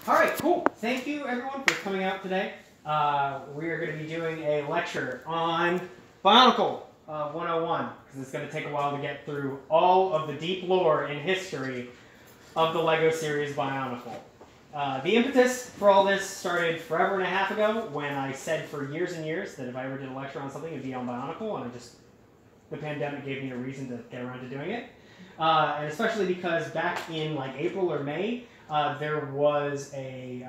All right, cool. Thank you, everyone, for coming out today. We are going to be doing a lecture on Bionicle 101, because it's going to take a while to get through all of the deep lore and history of the LEGO series Bionicle. The impetus for all this started forever and a half ago when I said for years and years that if I ever did a lecture on something, it would be on Bionicle, and the pandemic gave me a reason to get around to doing it. And especially because back in like April or May, there was a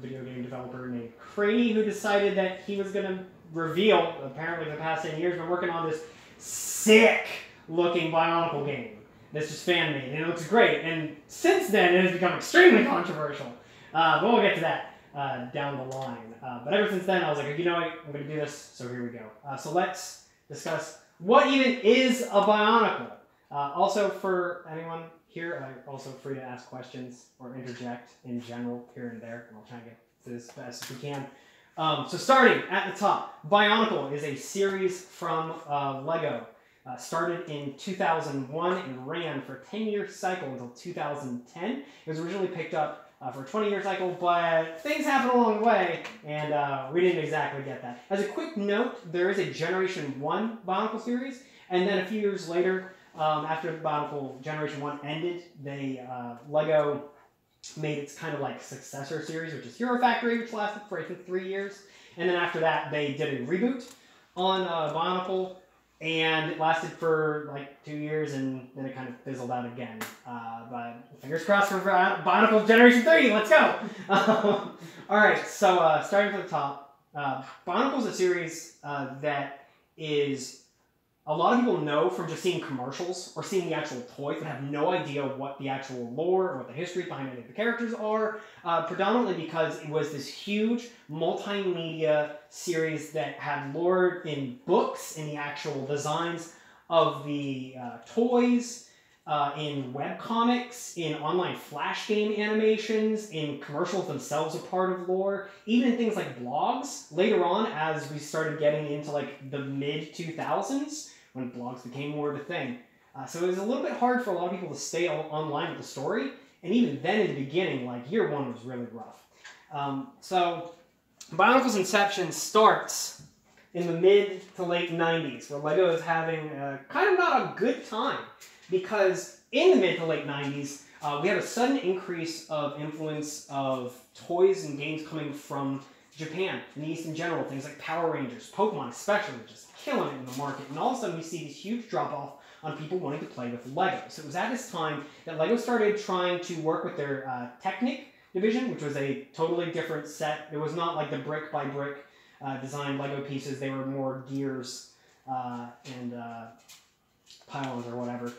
video game developer named Craney who decided that he was going to reveal, apparently for the past 10 years, been working on this sick-looking Bionicle game that's just fan-made, and it looks great. And since then, it has become extremely controversial. But we'll get to that down the line. But ever since then, I was like, you know what, I'm going to do this, so here we go. So let's discuss what even is a Bionicle. Also, for anyone here, I'm also free to ask questions or interject in general here and there, and I'll try and get to this as best as we can. So starting at the top, Bionicle is a series from LEGO. Started in 2001 and ran for a 10-year cycle until 2010. It was originally picked up for a 20-year cycle, but things happened along the way, and we didn't exactly get that. As a quick note, there is a Generation 1 Bionicle series, and then a few years later, after Bionicle Generation 1 ended, LEGO made its kind of like successor series, which is Hero Factory, which lasted for I think 3 years. And then after that, they did a reboot on Bionicle, and it lasted for like 2 years, and then it kind of fizzled out again. But fingers crossed for Bionicle Generation 3, let's go! Alright, so starting from the top, Bionicle is a series that is... a lot of people know from just seeing commercials or seeing the actual toys but have no idea what the actual lore or what the history behind any of the characters are, predominantly because it was this huge multimedia series that had lore in books, in the actual designs of the toys, in webcomics, in online flash game animations, in commercials themselves are part of lore, even in things like blogs. Later on, as we started getting into like the mid-2000s, when blogs became more of a thing. So it was a little bit hard for a lot of people to stay online with the story, and even then in the beginning, like year one was really rough. So Bionicle's inception starts in the mid to late 90s, where LEGO is having kind of not a good time. Because in the mid to late 90s, we had a sudden increase of influence of toys and games coming from Japan and the East in general. Things like Power Rangers, Pokemon especially, just killing it in the market. And all of a sudden we see this huge drop-off on people wanting to play with LEGO. So it was at this time that LEGO started trying to work with their Technic division, which was a totally different set. It was not like the brick-by-brick designed LEGO pieces. They were more gears and pylons or whatever.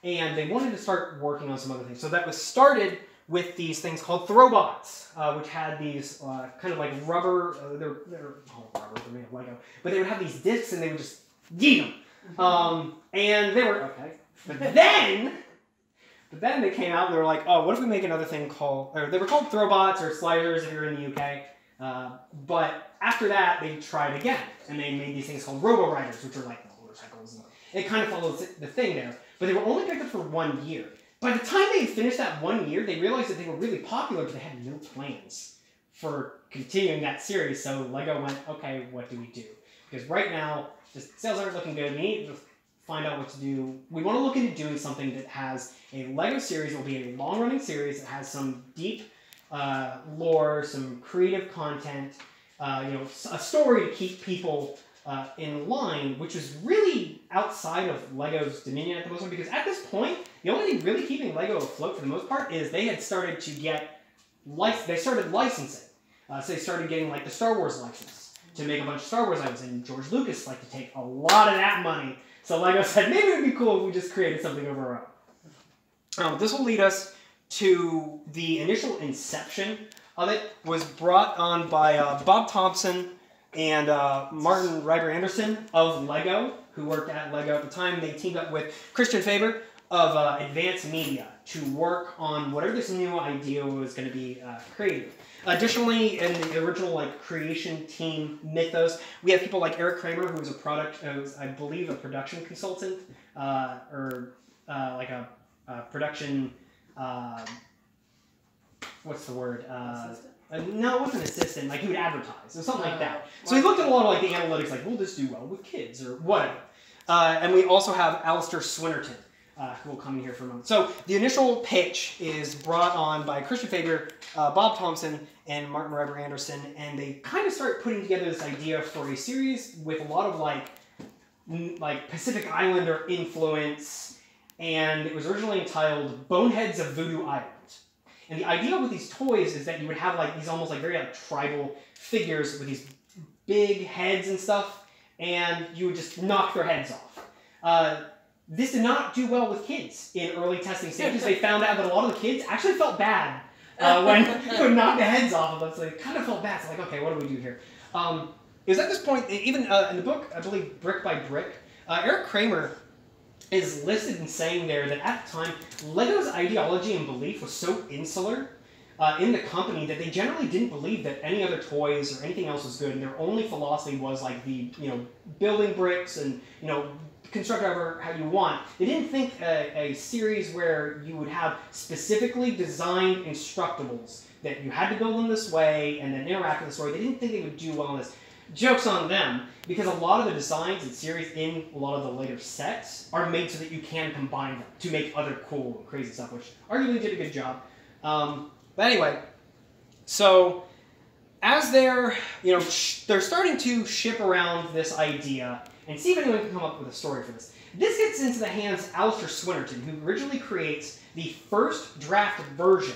And they wanted to start working on some other things. So that was started with these things called Throwbots, which had these kind of like rubber, they're rubber, they're made of Lego, but they would have these discs and they would just yeet them. And they were, okay. But then they came out and they were like, oh, what if we make another thing called, or they were called Throwbots or Sliders if you're in the UK. But after that, they tried again. And they made these things called Robo-Riders, which are like motorcycles. And it kind of follows the thing there. But they were only picked up for 1 year. By the time they had finished that 1 year, they realized that they were really popular, but they had no plans for continuing that series. So LEGO went, okay, what do we do? Because right now, just sales aren't looking good. We need to find out what to do. We want to look into doing something that has a LEGO series. It will be a long-running series that has some deep lore, some creative content, a story to keep people in line, which was really outside of LEGO's dominion at the most, because at this point, the only thing really keeping LEGO afloat for the most part is they had started to get, they started licensing. So they started getting like the Star Wars license to make a bunch of Star Wars items, and George Lucas liked to take a lot of that money. So LEGO said, maybe it would be cool if we just created something of our own. This will lead us to the initial inception of it. Was brought on by Bob Thompson and Martin Ryder Anderson of LEGO, who worked at LEGO at the time. They teamed up with Christian Faber of Advanced Media to work on whatever this new idea was going to be created. Additionally, in the original creation team mythos, we have people like Eric Kramer, who was I believe a production consultant, or like a production what's the word? No, it wasn't assistant. Like he would advertise or something like that. So he looked at a lot of like the analytics, like, will this do well with kids or whatever. And we also have Alistair Swinnerton, who will come in here for a moment. So the initial pitch is brought on by Christian Faber, Bob Thompson, and Martin Reber Anderson, and they kind of start putting together this idea for a series with a lot of like Pacific Islander influence, and it was originally entitled Boneheads of Voodoo Island. And the idea with these toys is that you would have like these almost like very like tribal figures with these big heads and stuff, and you would just knock their heads off. This did not do well with kids in early testing stages. They found out that a lot of the kids actually felt bad when you would knock the heads off of them. So they kind of felt bad. So like, okay, what do we do here? It was at this point, even in the book, I believe Brick by Brick, Eric Kramer is listed in saying there that at the time, Lego's ideology and belief was so insular in the company that they generally didn't believe that any other toys or anything else was good, and their only philosophy was like the, building bricks and, construct however how you want. They didn't think a series where you would have specifically designed instructables that you had to build them this way and then interact with the story. They didn't think they would do well in this. Joke's on them, because a lot of the designs and series in a lot of the later sets are made so that you can combine them to make other cool and crazy stuff, which arguably did a good job. But anyway, so as they're starting to ship around this idea and see if anyone can come up with a story for this. This gets into the hands of Alistair Swinnerton, who originally creates the first draft version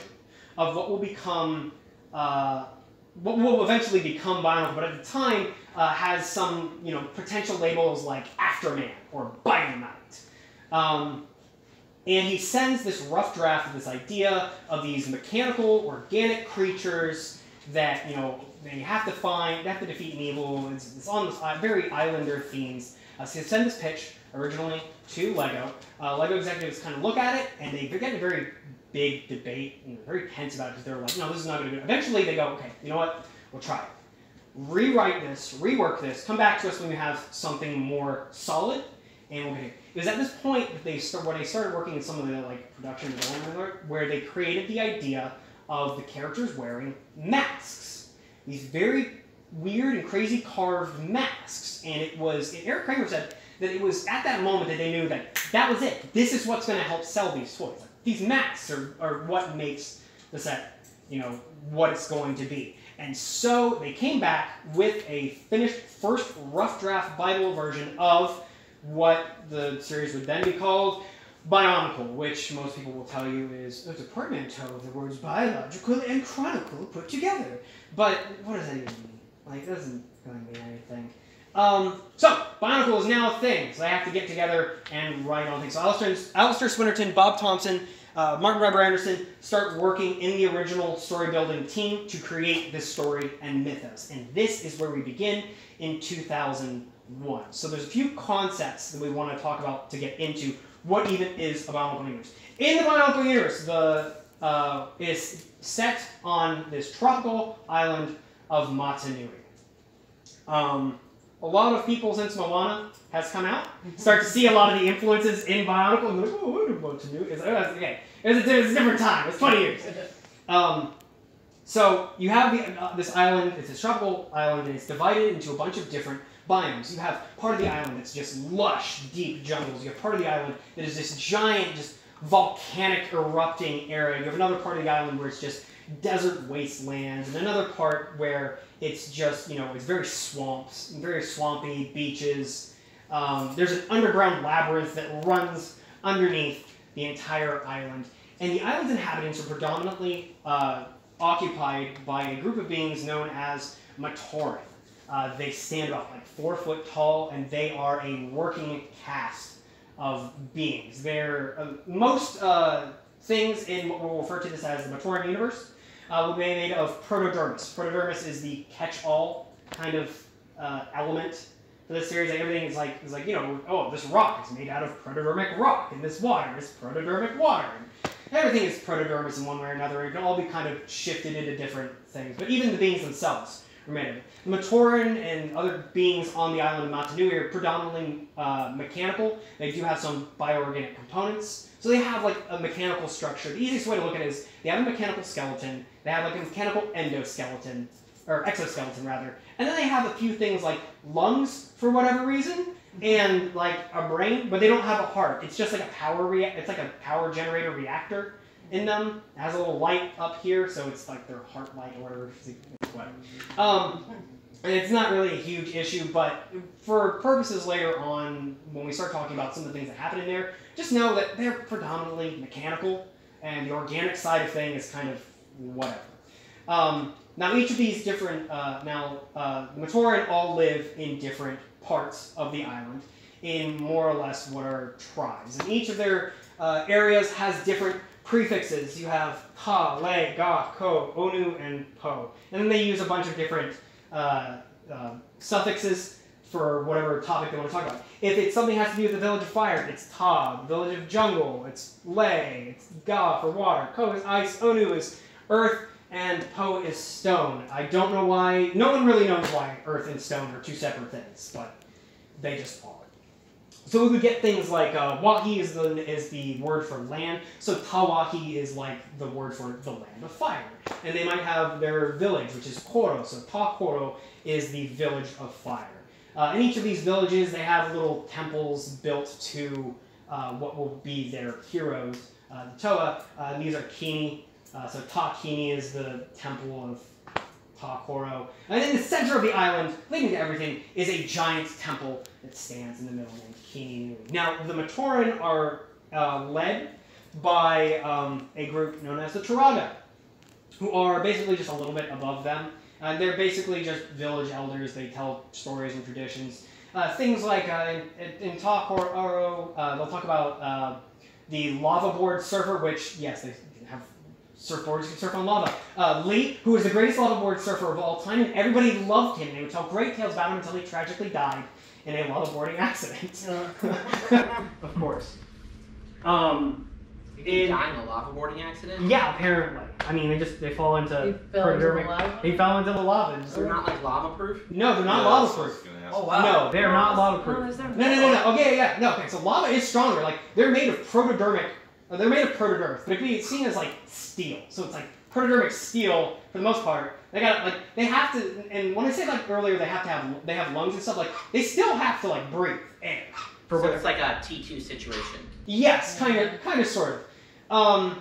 of what will become what will eventually become Bionicle, but at the time has some potential labels like Afterman or Biomite. And he sends this rough draft of this idea of these mechanical, organic creatures that they have to find, they have to defeat an evil. It's on this very Islander themes. So he sends this pitch originally to Lego. Lego executives kind of look at it, and they get a very big debate and they're very tense about it because they're like, no, this is not going to do it. Eventually they go, okay, you know what? We'll try it. Rewrite this, rework this, come back to us when we have something more solid, and we'll get it. It was at this point that they started working in some of the production development where they created the idea of the characters wearing masks. These very weird and crazy carved masks. And Eric Kramer said that it was at that moment that they knew that that was it. This is what's going to help sell these toys. These masks are what makes the set, what it's going to be. And so they came back with a finished first rough draft Bible version of what the series would then be called Bionicle, which most people will tell you is a portmanteau of the words biological and chronicle put together. But what does that even mean? It doesn't really mean anything. So, Bionicle is now a thing, so they have to get together and write on things. So Alistair Swinnerton, Bob Thompson, Martin Reber Anderson start working in the original story building team to create this story and mythos. And this is where we begin in 2001. So there's a few concepts that we want to talk about to get into what even is a Bionicle universe. In the Bionicle universe, is set on this tropical island of Matanui. A lot of people since Moana has come out start to see a lot of the influences in Bionicle and they're like, oh, what did Matanui? It's like, oh, that's okay. It's a different time. It's 20 years. So you have this island. It's a tropical island, and it's divided into a bunch of different biomes. You have part of the island that's just lush, deep jungles. You have part of the island that is this giant, just volcanic erupting area. You have another part of the island where it's just desert wastelands, and another part where it's just, it's very swampy beaches. There's an underground labyrinth that runs underneath the entire island. And the island's inhabitants are predominantly occupied by a group of beings known as Matoran. They stand about 4 foot tall, and they are a working cast of beings. They're most things in what we'll refer to this as the Matoran universe will be made of protodermis. Protodermis is the catch-all kind of element for this series. Everything is like oh, this rock is made out of protodermic rock, and this water is protodermic water. And everything is protodermis in one way or another. It can all be kind of shifted into different things. But even the beings themselves are made of. The Matoran and other beings on the island of Matanui are predominantly mechanical. They do have some bioorganic components. So they have like a mechanical structure. The easiest way to look at it is they have a mechanical skeleton, they have like a mechanical endoskeleton, or exoskeleton rather, and then they have a few things like lungs for whatever reason, and like a brain, but they don't have a heart. It's just like it's like a power generator reactor in them. It has a little light up here, so it's like their heart light or whatever. And it's not really a huge issue, but for purposes later on, when we start talking about some of the things that happen in there, just know that they're predominantly mechanical, and the organic side of things is kind of whatever. Now, each of these different, the Matoran all live in different parts of the island, in more or less what are tribes. And each of their areas has different prefixes. You have Ta, Le, Ga, Ko, Onu, and Po. And then they use a bunch of different suffixes for whatever topic they want to talk about. If it's something that has to do with the village of fire, it's Ta. The village of jungle, it's Le. It's Ga for water. Ko is ice. Onu is earth. And Po is stone. I don't know why. No one really knows why earth and stone are two separate things, but they just are. So we would get things like Wahi is the word for land. So Tawahi is like the word for the land of fire. And they might have their village, which is Koro. So Ta Koro is the village of fire. In each of these villages, they have little temples built to what will be their heroes. The Toa, these are Kini. So Ta Kini is the temple of Ta Koro. And in the center of the island, leading to everything, is a giant temple that stands in the middle named Kini. Now, the Matoran are led by a group known as the Turaga, who are basically just a little bit above them. They're basically just village elders. They tell stories and traditions. Things like in Ta Koro, they'll talk about the lava board surfer, which, yes, they have surfboards, you can surf on lava. Lee, who was the greatest lava board surfer of all time, and everybody loved him. They would tell great tales about him until he tragically died in a lava boarding accident. Of course. Did he die in a lava boarding accident? Yeah, apparently. I mean, they fall into protodermic. He fell into the lava. So they're not like lava proof? No, they're not lava proof. Oh wow. No, they're not lava proof. No. Okay, yeah. No, okay. So lava is stronger. Like they're made of protodermic. They're made of protoderm, but it can be seen as like steel. So it's like protodermic steel for the most part. They have to, and when I say like earlier, they have lungs and stuff. Like they still have to like breathe air. So it's like a T2 situation. Yes, kind of, sort of.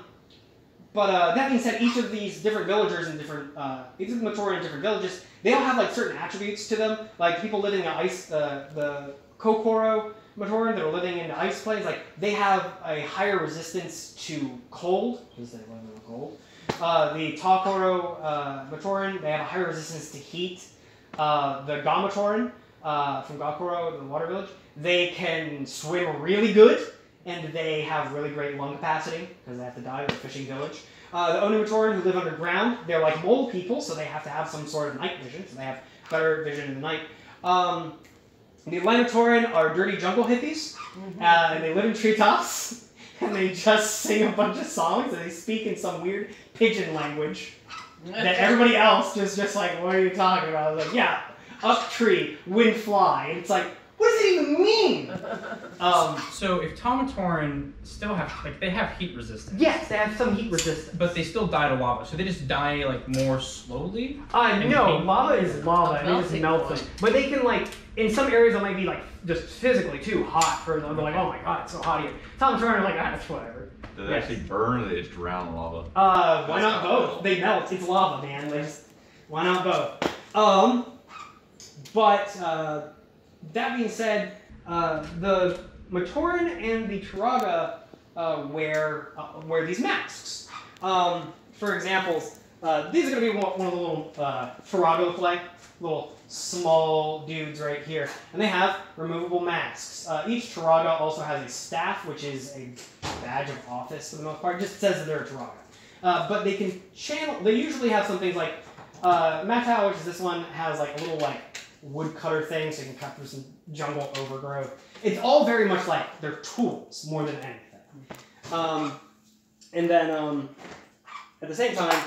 But that being said, each of these different villagers and different, each of the Matoran in different villages, they all have like certain attributes to them. Like people living in the Kokoro Matoran that are living in the ice plains, like they have a higher resistance to cold, because they live in the cold. The Takoro Matoran, they have a higher resistance to heat. The Ga Matoran from Gakoro, the water village, they can swim really good, and they have really great lung capacity, because they have to dive in a fishing village. The Onu Matoran, who live underground, they're like mole people, so they have to have some sort of night vision, so they have better vision in the night. The Matoran are dirty jungle hippies, and they live in treetops, and they just sing a bunch of songs, and they speak in some weird pigeon language that everybody else just like, what are you talking about? I was like, yeah, up tree, wind fly, and it's like, what does it even mean? So if Matoran still have, like, they have heat resistance. Yes, they have some heat resistance. But they still die to lava, so they just die, like, more slowly? No, lava is lava, and it just melts them. But they can, like, in some areas it might be, like, just physically too hot for them. They're like, oh my god, it's so hot here. Matoran are like, it's whatever. Do they actually burn, or they just drown in lava? Why not both? They melt. It's lava, man. Why not both? That being said, the Matoran and the Turaga wear these masks. For example, these are going to be one of the little Turaga look like, little small dudes right here. And they have removable masks. Each Turaga also has a staff, which is a badge of office for the most part. It just says that they're a Turaga. But they can channel, they usually have some things like, Matau, which is this one, has like a little like woodcutter thing, so you can cut through some jungle overgrowth. It's all very much like they're tools more than anything. And then at the same time,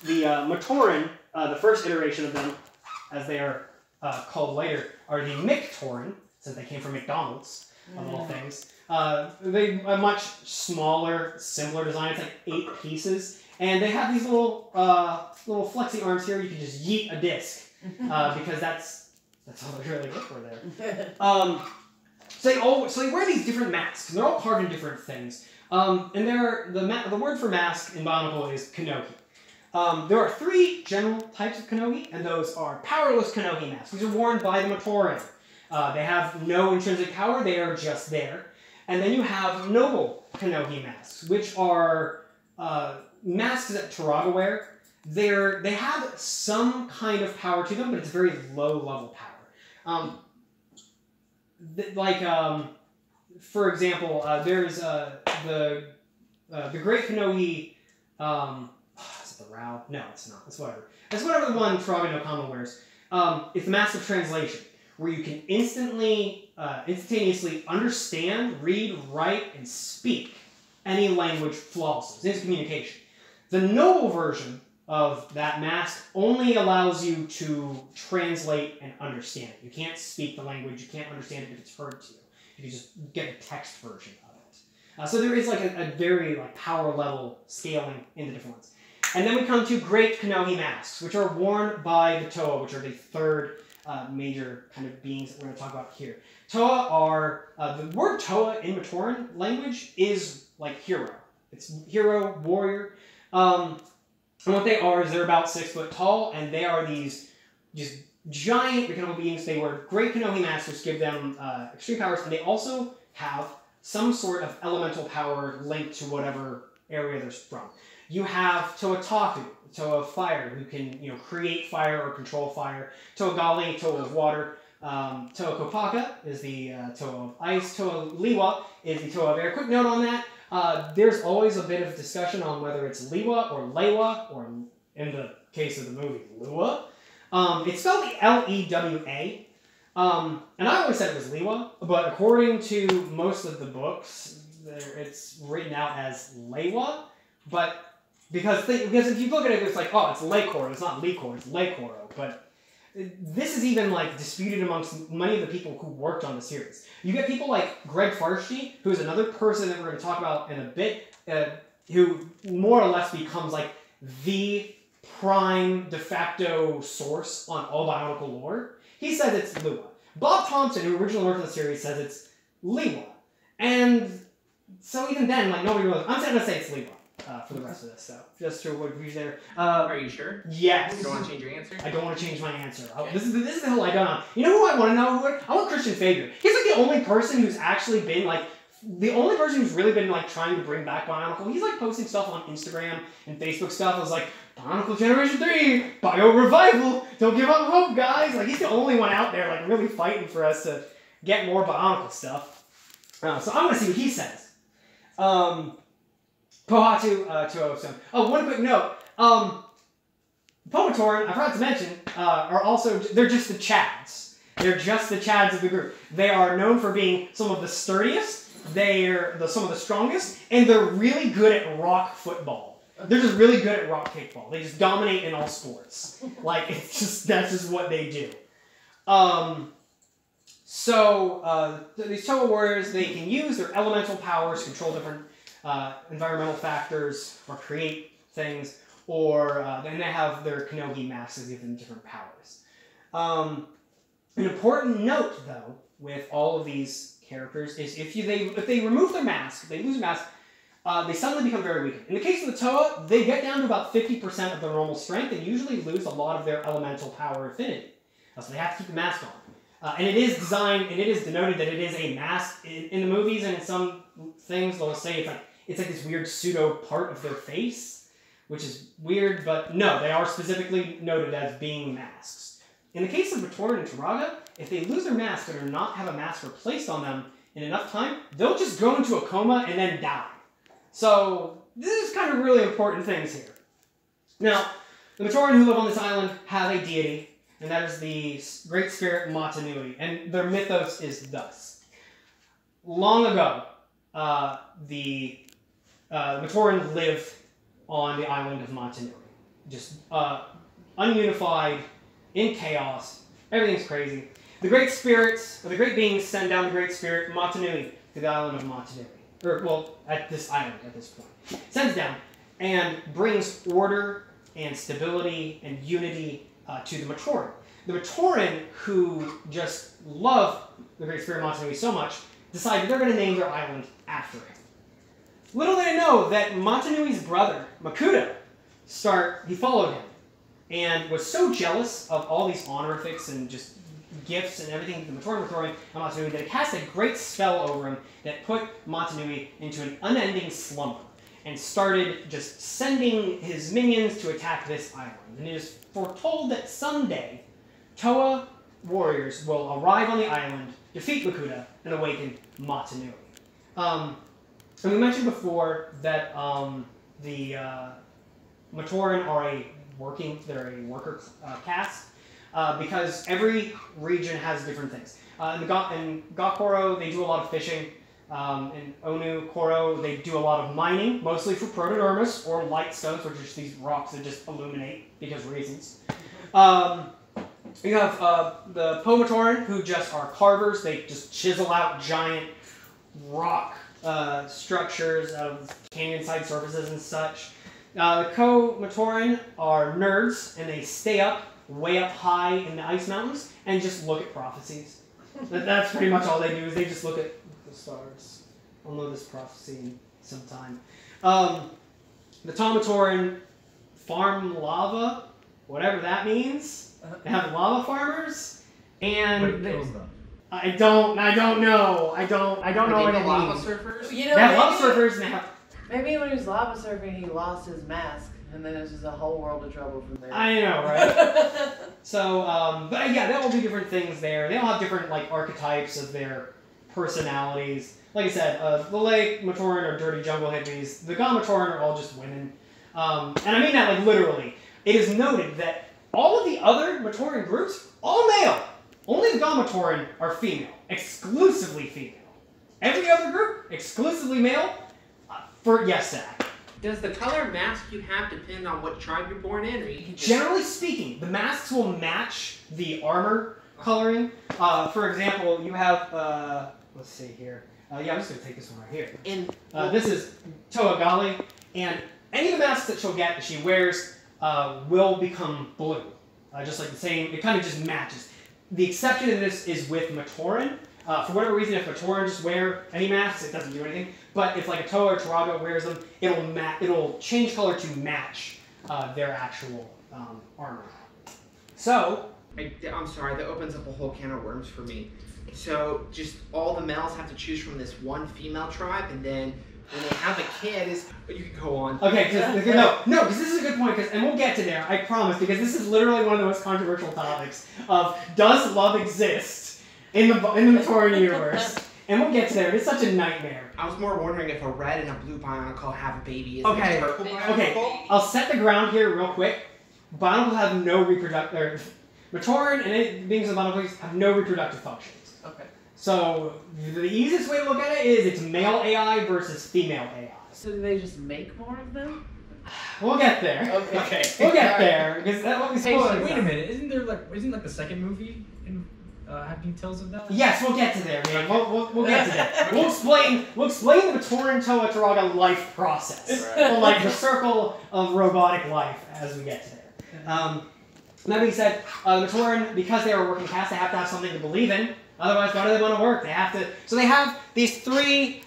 the Matoran, the first iteration of them, as they are called later, are the Matoran, since they came from McDonald's, of all things. They are much smaller, simpler design. It's like 8 pieces. And they have these little flexi arms here. You can just yeet a disc, because that's all they're really good for there. So they wear these different masks, and they're all carved in different things. And the word for mask in Bionicle is Kanohi. There are 3 general types of Kanohi, and those are powerless Kanohi masks. These are worn by the Matoran. They have no intrinsic power; they are just there. And then you have noble Kanohi masks, which are masks that Turaga wear. They have some kind of power to them, but it's very low level power. For example, there's the Great Kanohi. Is it the Rao? No, it's not. It's whatever. It's whatever the one Turaga no Kama wears. It's the Mask of Translation, where you can instantaneously understand, read, write, and speak any language flawlessly. It's communication. The noble version of that mask only allows you to translate and understand it. You can't speak the language. You can't understand it if it's heard to you. You can just get a text version of it. So there is like a very power level scaling in the different ones. And then we come to Great Kanohi masks, which are worn by the Toa, which are the 3rd major kind of beings that we're going to talk about here. Toa are, the word Toa in Matoran language is like hero. It's hero, warrior. And what they are is they're about 6 foot tall, and they are these just giant mechanical beings. They wear great Kanohi masks, which give them extreme powers, and they also have some sort of elemental power linked to whatever area they're from. You have Toa Taku, Toa Fire, who can create fire or control fire. Toa Gali, Toa of Water. Toa Kopaka is the Toa of Ice. Toa Liwa is the Toa of Air. Quick note on that. There's always a bit of discussion on whether it's Liwa or Lewa, or in the case of the movie, Lua. It's spelled L-E-W-A. And I always said it was Liwa, but according to most of the books, it's written out as Lewa. But because if you look at it, it's like, oh, it's Lekoro. It's not Lekor, it's Lekoro. But this is even disputed amongst many of the people who worked on the series. You get people like Greg Farshchi, who is another person that we're going to talk about in a bit, who more or less becomes the prime de facto source on all Bionicle lore. He says it's Lua. Bob Thompson, who originally worked on the series, says it's Liwa. And so even then, nobody really... I'm going to say it's Liwa for the rest of this, so just to avoid confusion there. Are you sure? Yes. You don't want to change your answer? I don't want to change my answer. Okay. This is the hill I don't know. You know who I want to know? I want Christian Fager. He's the only person who's actually been the only person who's really been trying to bring back Bionicle. He's posting stuff on Instagram and Facebook stuff. I was like, Bionicle Generation 3, Bio Revival, don't give up hope, guys. He's the only one out there really fighting for us to get more Bionicle stuff. So I want to see what he says. Pohatu 207. Oh, one quick note. Matoran, I forgot to mention, are also, they're just the Chads. They're just the Chads of the group. They are known for being some of the sturdiest, they're some of the strongest, and they're really good at rock football. They're just really good at rock kickball. They just dominate in all sports. That's just what they do. These Toa warriors, they can use their elemental powers, control different environmental factors, or create things, or then they have their Kanohi masks that give them different powers. An important note, though, with all of these characters is if they remove their mask, if they lose their mask, they suddenly become very weak. In the case of the Toa, they get down to about 50% of their normal strength and usually lose a lot of their elemental power affinity. So they have to keep the mask on. And it is designed, and it is denoted that it is a mask. In the movies and in some things, they'll say it's like this weird pseudo part of their face, which is weird, but no, they are specifically noted as being masks. In the case of Matoran and Turaga, if they lose their mask and do not have a mask replaced on them in enough time, they'll just go into a coma and then die. So this is kind of really important things here. Now, the Matoran who live on this island have a deity, and that is the Great Spirit Matanui, and their mythos is thus. Long ago, the Matoran lived on the island of Matanui. Just ununified, in chaos. Everything's crazy. The great spirits, or the great beings, send down the great spirit Matanui to the island of Matanui. Or, well, at this island at this point. Sends down and brings order and stability and unity to the Matoran. The Matoran, who just love the great spirit Matanui so much, decided they're going to name their island after him. Little did they know that Matanui's brother, Makuta, he followed him and was so jealous of all these honorifics and just gifts and everything the Matoran were throwing on Matanui that it cast a great spell over him that put Matanui into an unending slumber and started just sending his minions to attack this island. And it is foretold that someday Toa warriors will arrive on the island, defeat Makuta, and awaken Matanui. And we mentioned before that the Matoran are they're a worker caste because every region has different things. In Gakoro, they do a lot of fishing. In Onu, Koro, they do a lot of mining, mostly for protodermis or light stones, which are just these rocks that just illuminate because reasons. You have the Pomatoran, who just are carvers. They just chisel out giant rock structures out of canyon-side surfaces and such. The Ko-Matoran are nerds, and they stay up, way up high in the ice mountains, and just look at prophecies. That's pretty much all they do, is they just look at the stars. I'll know this prophecy in some time. The Tomatoran farm lava, whatever that means. They have lava farmers, and What kills them? I don't know. I don't know what it lava means. surfers? You know, They have lava surfers, and they have. maybe when he was lava surfing, he lost his mask, and then there's just a whole world of trouble from there. I know, right? So, but yeah, there will be different things there. They all have different like archetypes of their personalities. Like I said, the Lake Matoran are dirty jungle hippies. The Ga Matoran are all just women. And I mean that like literally. It is noted that all of the other Matoran groups, all male. Only the Ga Matoran are female. Exclusively female. Every other group, exclusively male. Yes, Zach. Does the color mask you have depend on what tribe you're born in, or you can just... Generally speaking, the masks will match the armor coloring. For example, you have, let's see here. Yeah, I'm just going to take this one right here. This is Toa Gali, and any of the masks that she wears will become blue. Just like the same, it kind of just matches. The exception to this is with Matoran. For whatever reason, if Matoran just wear any masks, it doesn't do anything. But if like a Toa or Taraga wears them, it'll change color to match their actual armor. So, I'm sorry, that opens up a whole can of worms for me. So, just all the males have to choose from this one female tribe, and then when they have a kid, you can go on. Okay, because this is a good point, and we'll get to there, I promise, because this is literally one of the most controversial topics of does love exist in the Matoran universe? And we'll get to there. It's such a nightmare. I was more wondering if a red and a blue Bionicle have a baby. Is Okay, it a purple Bionicle? okay. I'll set the ground here real quick. Bionicle have no reproductive... Matoran and any beings of Bionicles have no reproductive functions. Okay. So, the easiest way to look at it is it's male AI versus female AI. So do they just make more of them? We'll get there. Okay. We'll get there, because that will be spoilers. Wait a minute, isn't the second movie in have details of that? Yes, we'll get to there, man. We'll get to that. We'll explain the Matoran Toa Taraga life process. Right. Well, like the circle of robotic life as we get to there. That being said, the Matoran, because they are a working caste, they have to have something to believe in. Otherwise, why do they want to work? They have to. So they have these three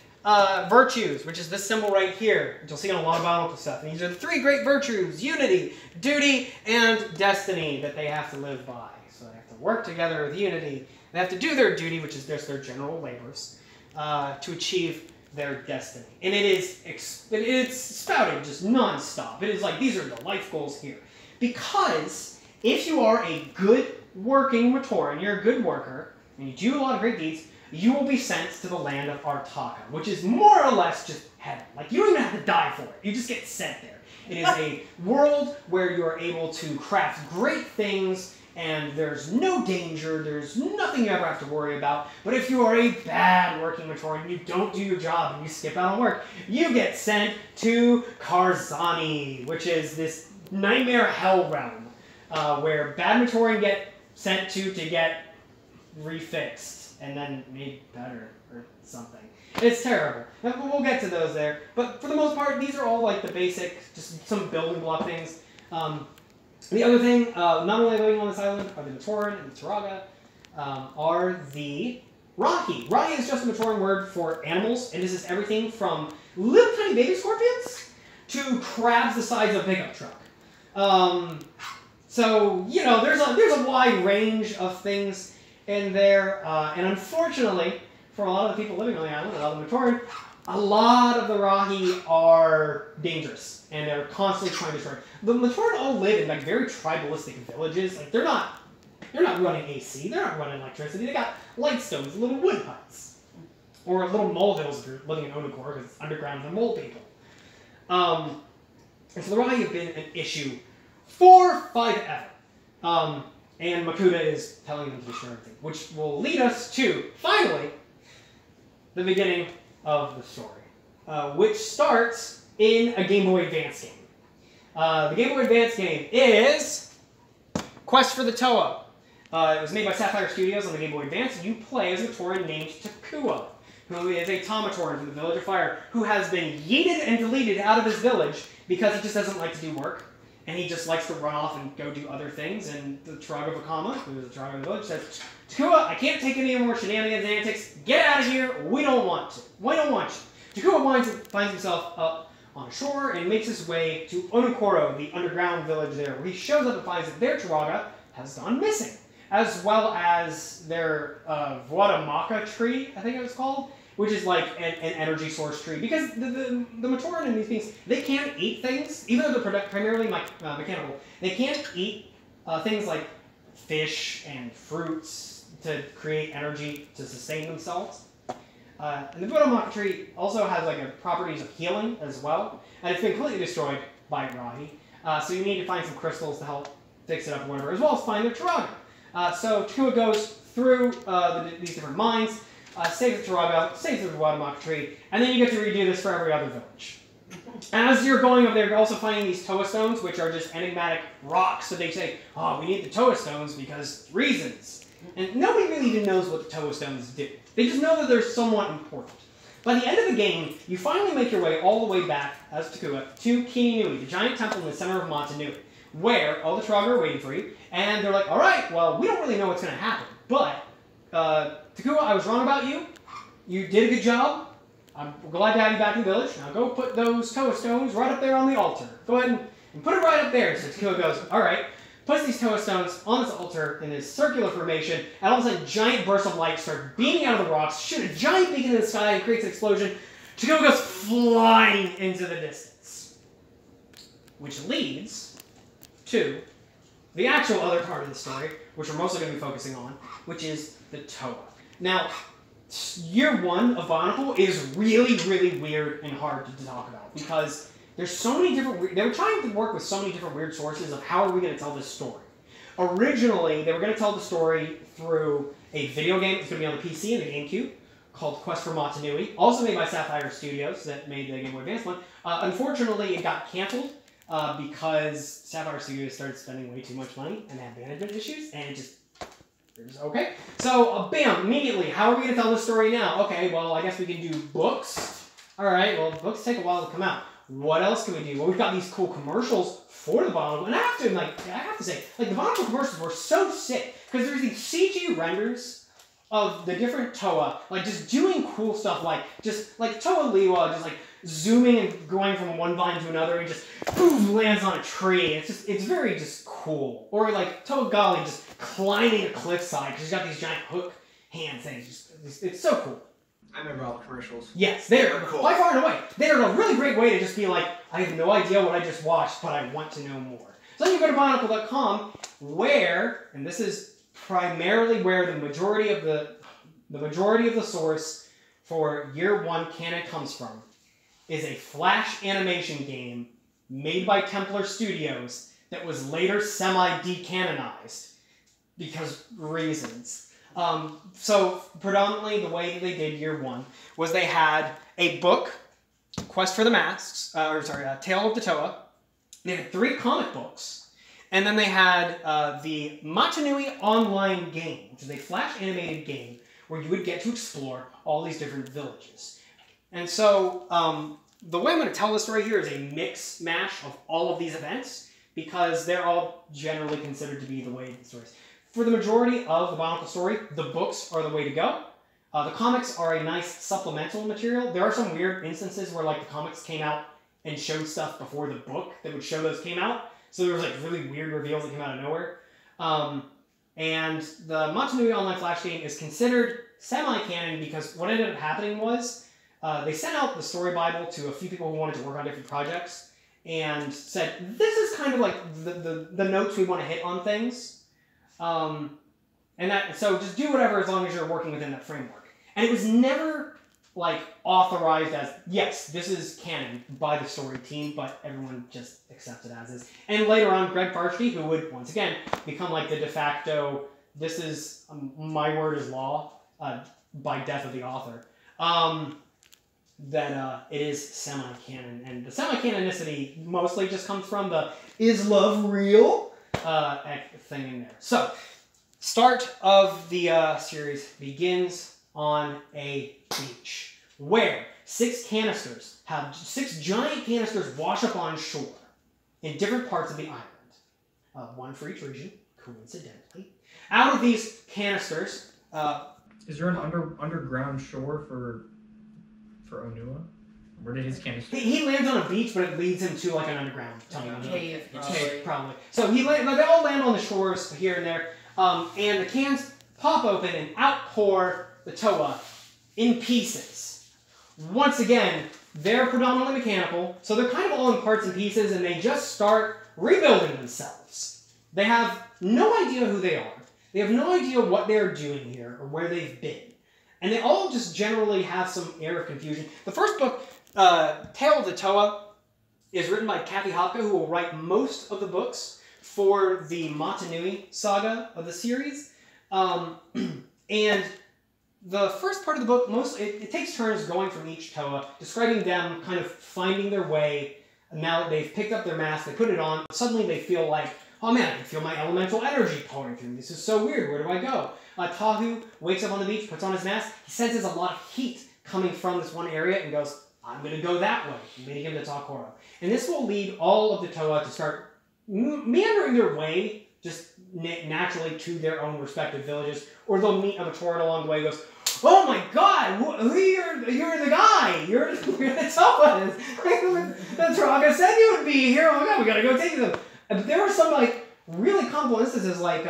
virtues, which is this symbol right here, which you'll see on a lot of Bionicle stuff. And these are the three great virtues: unity, duty, and destiny that they have to live by. So they have to work together with unity. They have to do their duty, which is just their general labors, to achieve their destiny. And it's spouted just non-stop. It is like, these are the life goals here. Because if you are a good working Matoran, you're a good worker, and you do a lot of great deeds, you will be sent to the land of Artaka, which is more or less just heaven. Like, you don't even have to die for it. You just get sent there. It is a world where you are able to craft great things, and there's no danger, there's nothing you ever have to worry about. But if you are a bad working Matoran, you don't do your job, and you skip out on work, you get sent to Karzani, which is this nightmare hell realm. where bad Matoran get sent to get refixed and then made better or something. It's terrible. And we'll get to those there. But for the most part, these are all like the basic, just some building block things. The other thing, not only living on this island are the Matoran and the Turaga, are the Rahi. Rahi is just a Matoran word for animals, and this is everything from little tiny baby scorpions to crabs the size of a pickup truck. So, you know, there's a wide range of things in there, and unfortunately, for a lot of the people living on the island, a lot of the Matoran, a lot of the Rahi are dangerous, and they're constantly trying to destroy. The Matoran all live in like very tribalistic villages. Like they're not running AC, they're not running electricity. They got light stones, little wood huts, or little molehills if you're living in Onagor because it's underground and mole people. And so the Rahi have been an issue for forever. And Makuta is telling them to destroy everything, which will lead us to finally the beginning of the story, which starts in a Game Boy Advance game. The Game Boy Advance game is Quest for the Toa. It was made by Sapphire Studios on the Game Boy Advance. You play as a Matoran named Takua, who is a Tomatoran from the Village of Fire, who has been yeeted and deleted out of his village because he just doesn't like to do work, and he just likes to run off and go do other things. And the Turaga Vakama, who is the Turaga of the village, says, Takua, I can't take any more shenanigans and antics. Get out of here. We don't want to. We don't want you. Takua finds himself up on shore and makes his way to Onokoro, the underground village there, where he shows up and finds that their Turaga has gone missing, as well as their Voadamaka tree, I think it was called, which is like an energy source tree. Because the Matoran and these things, they can't eat things, even though they're primarily mechanical. They can't eat things like fish and fruits to create energy to sustain themselves. And the Voadamaka tree also has like properties of healing as well, and it's been completely destroyed by Rahi. So you need to find some crystals to help fix it up or whatever, as well as find their Turaga. So Takua goes through these different mines, saves the Turaga, saves the Voadamaka tree, and then you get to redo this for every other village. As you're going up there, you're also finding these Toa stones, which are just enigmatic rocks. So they say, oh, we need the Toa stones because reasons. And nobody really even knows what the Toa stones do. They just know that they're somewhat important. By the end of the game, you finally make your way all the way back, as Takua, to Kininui, the giant temple in the center of Motunui, where all the Turaga are waiting for you, and they're like, all right, well, we don't really know what's going to happen, but, Takua, I was wrong about you. You did a good job. I'm glad to have you back in the village. Now go put those Toa stones right up there on the altar. Go ahead and put it right up there. So Takua goes, all right, puts these Toa stones on this altar in this circular formation, and all of a sudden, giant bursts of light start beaming out of the rocks, shoot a giant beacon in the sky, and creates an explosion. Takua goes flying into the distance. Which leads to the actual other part of the story, which we're mostly going to be focusing on, which is the Toa. Now, year one of Bionicle is really, really weird and hard to talk about, because there's so many different... They were trying to work with so many different weird sources of how are we going to tell this story. Originally, they were going to tell the story through a video game that's going to be on the PC and the GameCube called Quest for Motunui, also made by Sapphire Studios that made the Game Boy Advance one. Unfortunately, it got canceled because Sapphire Studios started spending way too much money and had management issues, and it just... Okay, so bam, immediately, how are we going to tell this story now? Okay, well, I guess we can do books. Alright, well, books take a while to come out. What else can we do? Well, we've got these cool commercials for the Bionicle, and I have to say, the Bionicle commercials were so sick, because there's these CG renders of the different Toa, just doing cool stuff, Toa Liwa, just zooming and going from one vine to another, and just boom, lands on a tree. It's very just cool. Or Toa Gali just climbing a cliffside because she's got these giant hook hand things. It's so cool. I remember all the commercials. Yes, they're cool. By far and away. They're a really great way to just be like, I have no idea what I just watched, but I want to know more. So then you go to Bionicle.com, where, and this is primarily where the majority of the source for year one canon comes from, is a Flash animation game made by Templar Studios that was later semi-decanonized because reasons. So predominantly the way that they did year one was they had a book, Quest for the Masks, Tale of the Toa. They had 3 comic books. And then they had the Matanui online game, which is a Flash animated game where you would get to explore all these different villages. And so the way I'm going to tell this story here is a mix mash of all of these events because they're all generally considered to be the way the stories. For the majority of the Bionicle story, the books are the way to go. The comics are a nice supplemental material. There are some weird instances where like the comics came out and showed stuff before the book that would show those came out. So there was like really weird reveals that came out of nowhere. And the Matanui Online Flash game is considered semi-canon because what ended up happening was they sent out the story Bible to a few people who wanted to work on different projects and said, this is kind of like the notes we want to hit on things. So just do whatever as long as you're working within that framework. And it was never like authorized as, yes, this is canon by the story team, but everyone just accepts it as is. And later on, Greg Farshke, who would, once again, become like the de facto, this is, my word is law, by death of the author, that it is semi-canon. And the semi-canonicity mostly just comes from the is love real thing in there. So, start of the series begins on a beach where 6 giant canisters wash up on shore in different parts of the island. One for each region, coincidentally. Out of these canisters... is there an underground shore for Onua? Where did his canister... He lands on a beach, but it leads him to like an underground tunnel. Cave, probably. So they all land on the shores here and there, and the cans pop open and outpour the Toa in pieces. Once again, they're predominantly mechanical, so they're kind of all in parts and pieces, and they just start rebuilding themselves. They have no idea who they are. They have no idea what they're doing here or where they've been. And they all just generally have some air of confusion. The first book, Tale of the Toa, is written by Kathy Hopka, who will write most of the books for the Matanui saga of the series. And the first part of the book, it takes turns going from each Toa, describing them kind of finding their way. Now that they've picked up their mask, they put it on, suddenly they feel like, oh man, I can feel my elemental energy pouring through. This is so weird, where do I go? Tahu wakes up on the beach, puts on his mask, he senses a lot of heat coming from this one area and goes, I'm going to go that way, leading him to Takoro. And this will lead all of the Toa to start meandering their way, just naturally to their own respective villages, or they'll meet a Matoran along the way who goes, oh my god, you're the guy, you're the Toa. That's Raga said you would be here, oh my god, we gotta go take them. But there were some like really comical instances, like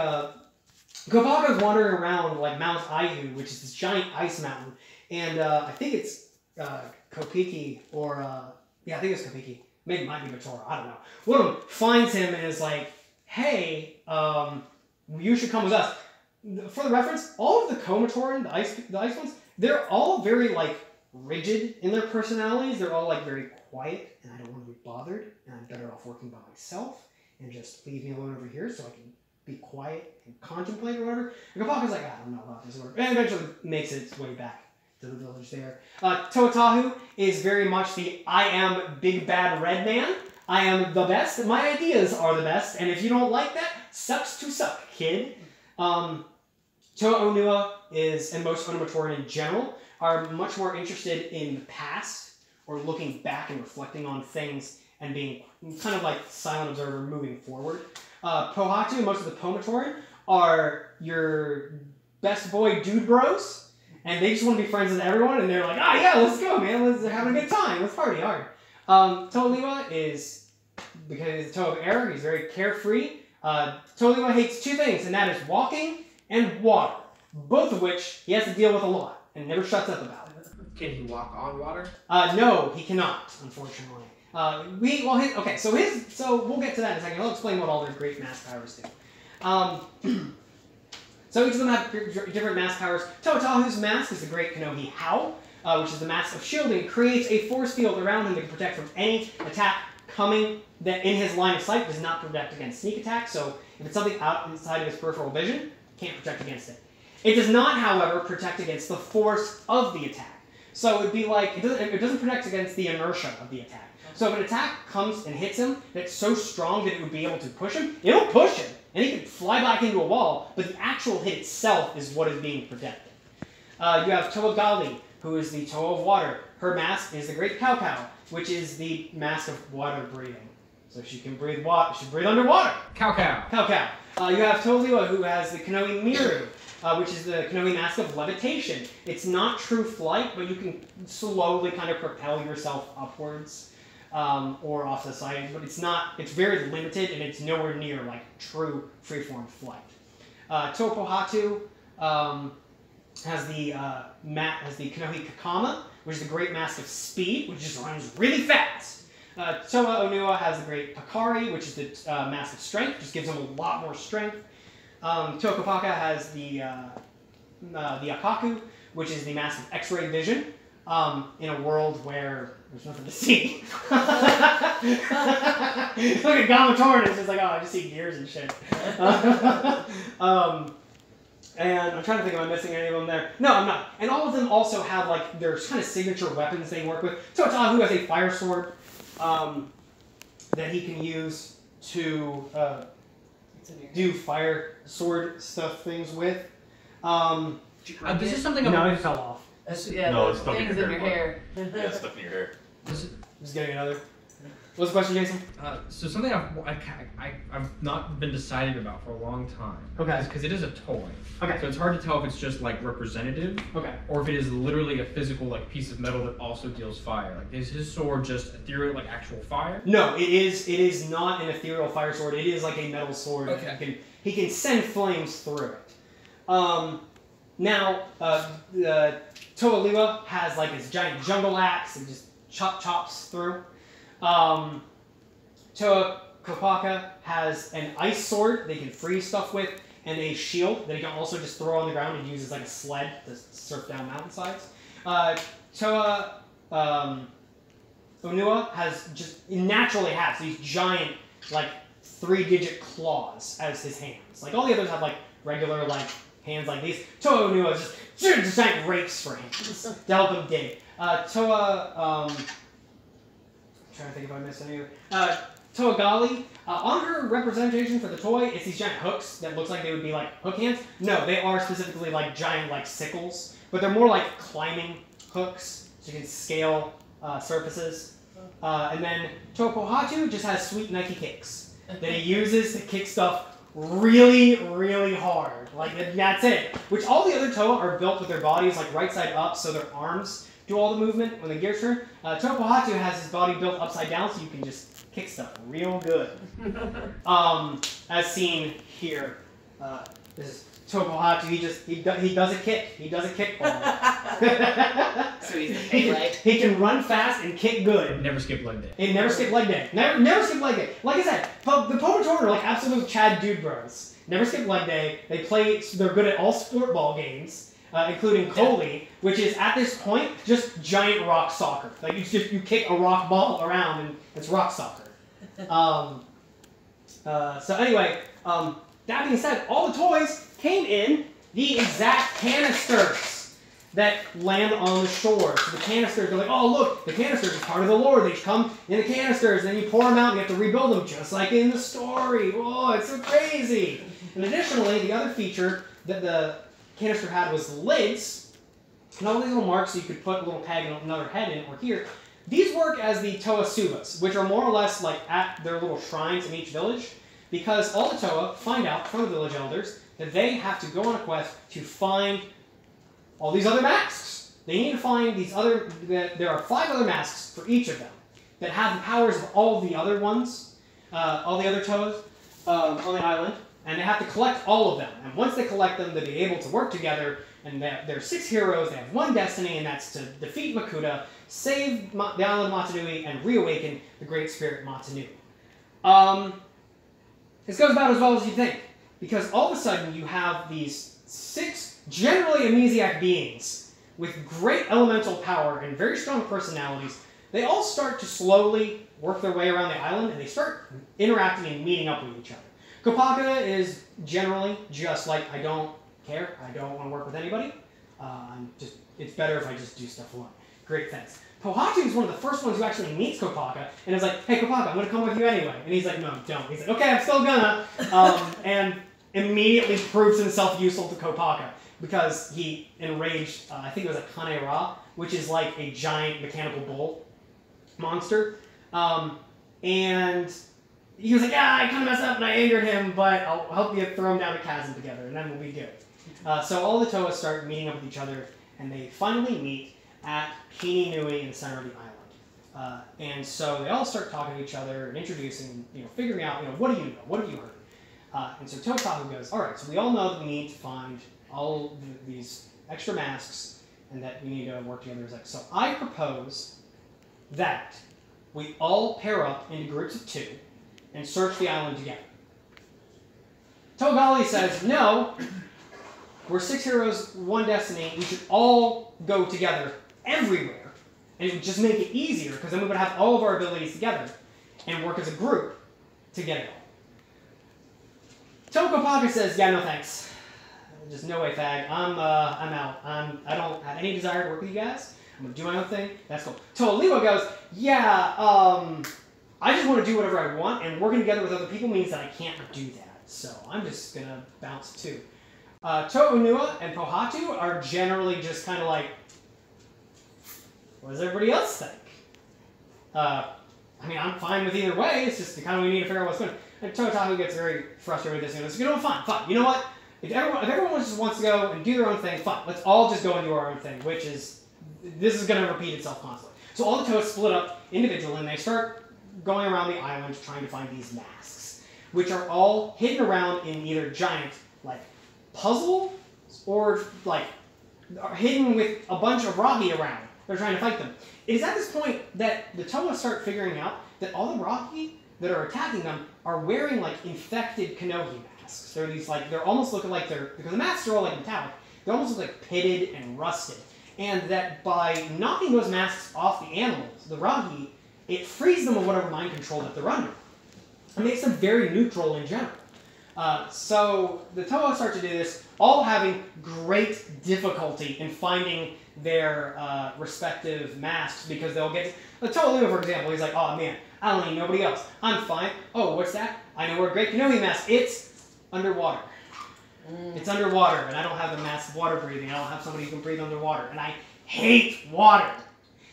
Gobaga's wandering around like Mount Aihu, which is this giant ice mountain, and I think it's Kopiki, or yeah, I think it's Kopiki. Maybe it might be Matora, I don't know. One of them finds him and is like, hey, you should come with us. For the reference, all of the Komatoran, the ice ones, they're all very like rigid in their personalities. They're all like very quiet, and I don't want to be bothered, and I'm better off working by myself, and just leave me alone over here so I can be quiet and contemplate or whatever. And Gopaka's like, I don't know about this, and eventually makes its way back to the village there. Toatahu is very much the I am big bad red man. I am the best. My ideas are the best, and if you don't like that, sucks to suck, kid. Toa Onua is, and most Onomatoran in general, are much more interested in the past, or looking back and reflecting on things, and being kind of like silent observer moving forward. Pohatu, most of the Pomatoran, are your best boy dude bros, and they just want to be friends with everyone, and they're like, ah yeah, let's go man, let's have a good time, let's party hard. Toa is, because he's the Toa of Air, he's very carefree. Toa hates 2 things, and that is walking and water, both of which he has to deal with a lot, and never shuts up about it. Can he walk on water? No, he cannot, unfortunately. So we'll get to that in a second. I'll explain what all their great mass powers do. So each of them have different mass powers. Toatahu's mask is the Great Kanohi Hao, which is the mask of shielding. It creates a force field around him that can protect from any attack coming that in his line of sight. Does not protect against sneak attack, so if it's something outside of his peripheral vision, can't protect against it. It does not, however, protect against the force of the attack. So it'd be like, it doesn't protect against the inertia of the attack. So if an attack comes and hits him that's so strong that it would be able to push him, it'll push him, and he can fly back into a wall, but the actual hit itself is what is being protected. You have Toa Gali, who is the Toa of water. Her mask is the Great Cow Cow, which is the mask of water breathing. So she can breathe water. She can breathe underwater. Cow cow. Cow Cow. You have Toliwa, who has the Kanohi Miru, which is the Kanohi mask of levitation. It's not true flight, but you can slowly kind of propel yourself upwards or off the side. But it's not. It's very limited, and it's nowhere near like true freeform flight. Topohatu has the Kanohi Kakama, which is the Great Mask of Speed, which just runs really fast. Toa Onua has the Great Pakari, which is the Mask of Strength, just gives him a lot more strength. Tokopaka has the Akaku, which is the Mask of X-ray vision, in a world where there's nothing to see. Look at Matoran, it's just like, oh, I just see gears and shit. And I'm trying to think, am I missing any of them there? No, I'm not. And all of them also have like their kind of signature weapons they work with. Totahu has a fire sword that he can use to do fire sword stuff things with. This is something No, it fell off. Yeah, No, the it's stuck in things your in your hair, hair. Yeah, it's stuck in your hair. Just getting another. What's the question, Jason? So something I've not been decided about for a long time. Okay. Because it is a toy. Okay. So it's hard to tell if it's just like representative. Okay. Or if it is literally a physical like piece of metal that also deals fire. Like is his sword just ethereal like actual fire? No, it is not an ethereal fire sword. It is like a metal sword. Okay. He can send flames through it. Now, Toa Liwa has like his giant jungle axe and just chops through. Toa Kopaka has an ice sword they can freeze stuff with, and a shield that he can also just throw on the ground and use as like a sled to surf down mountainsides. Toa Onua naturally has these giant like 3-digit claws as his hands. Like all the others have like regular like hands like these. Toa Onua is just giant rakes for hands to help him dig. Toa trying to think if I missed any other. Toa Gali, on her representation for the toy, it's these giant hooks that looks like they would be like hook hands. No, they are specifically like giant like sickles, but they're more like climbing hooks, so you can scale surfaces. And then Toa Pohatu just has sweet Nike kicks that he uses to kick stuff really, really hard. Like that's it. Which all the other Toa are built with their bodies like right side up, so their arms do all the movement when the gears turn. Toa Pohatu has his body built upside down, so you can just kick stuff real good. As seen here, this is Toa Pohatu. He doesn't kick. He doesn't kick ball. So he's the Pele. He can run fast and kick good. Never skip leg day. He never skip leg day. Never skip leg day. Like I said, the Matoran are like absolute Chad dude bros. Never skip leg day. They're good at all sport ball games. Including Coley, which is at this point just giant rock soccer. Like you kick a rock ball around and it's rock soccer. So anyway, that being said, all the toys came in the exact canisters that land on the shore. So the canisters are like, oh look, the canisters are part of the lore. They come in the canisters, and then you pour them out and you have to rebuild them just like in the story. Oh, it's so crazy. And additionally, the other feature that the canister had was the lids, and all these little marks so you could put a little tag and another head in or here. These work as the Toa Subas, which are more or less like at their little shrines in each village, because all the Toa find out from the village elders that they have to go on a quest to find all these other masks. They need to find these other, there are 5 other masks for each of them that have the powers of all the other ones, all the other Toas on the island. And they have to collect all of them. And once they collect them, they'll be able to work together. And they're 6 heroes. They have 1 destiny, and that's to defeat Makuta, save the island of Matanui, and reawaken the Great Spirit Matanui. This goes about as well as you think. Because all of a sudden, you have these 6 generally amnesiac beings with great elemental power and very strong personalities. They all start to slowly work their way around the island, and they start interacting and meeting up with each other. Kopaka is generally just like, I don't care, I don't want to work with anybody. It's better if I just do stuff alone. Great, thanks. Pohatu is one of the first ones who actually meets Kopaka and is like, hey Kopaka, I'm going to come with you anyway. And he's like, no, don't. He's like, okay, I'm still gonna. And immediately proves himself useful to Kopaka because he enraged, I think it was a Kane-Ra, which is like a giant mechanical bull monster. And he was like, yeah, I kind of messed up and I angered him, but I'll help you throw him down a chasm together and then we'll be good. So all the Toa start meeting up with each other and they finally meet at Kini Nui in the center of the island. And so they all start talking to each other and introducing, figuring out, what do you know? What have you heard? And so Totaku goes, all right, so we all know that we need to find all these extra masks and that we need to work together as so I propose that we all pair up into groups of 2 and search the island together. Togali says, no, we're 6 heroes, 1 destiny, we should all go together everywhere, and it would just make it easier, because then we would have all of our abilities together, and work as a group to get it all. Tokopaka says, yeah, no thanks. Just no way, fag. I'm out. I don't have any desire to work with you guys. I'm going to do my own thing. That's cool. Toliwa goes, yeah, I just want to do whatever I want, and working together with other people means that I can't do that. So I'm just going to bounce too. To'unua and Pohatu are generally just kind of like, what does everybody else think? I mean, I'm fine with either way. It's just kind of we need to figure out what's going on. And Totaku gets very frustrated with this. And goes, fine. You know what? If everyone just wants to go and do their own thing, fine. Let's all just go and do our own thing, which is, this is going to repeat itself constantly. So all the Toa split up individually, and they start going around the island trying to find these masks, which are all hidden around in either giant, puzzle, or, are hidden with a bunch of Rahi around. They're trying to fight them. It is at this point that the Toa start figuring out that all the Rahi that are attacking them are wearing, infected Kanohi masks. They're these, they're almost looking like because the masks are all, metallic, they almost look pitted and rusted. And that by knocking those masks off the animals, the Rahi, it frees them of whatever mind control that they're under. It makes them very neutral in general. So the Toa start to do this, all having great difficulty in finding their respective masks because they'll get... The Toa Luna, for example, he's like, oh man, I don't need nobody else. I'm fine. Oh, what's that? I know where a great Kanohi mask. It's underwater. It's underwater, and I don't have the mask of water breathing. I don't have somebody who can breathe underwater. And I hate water.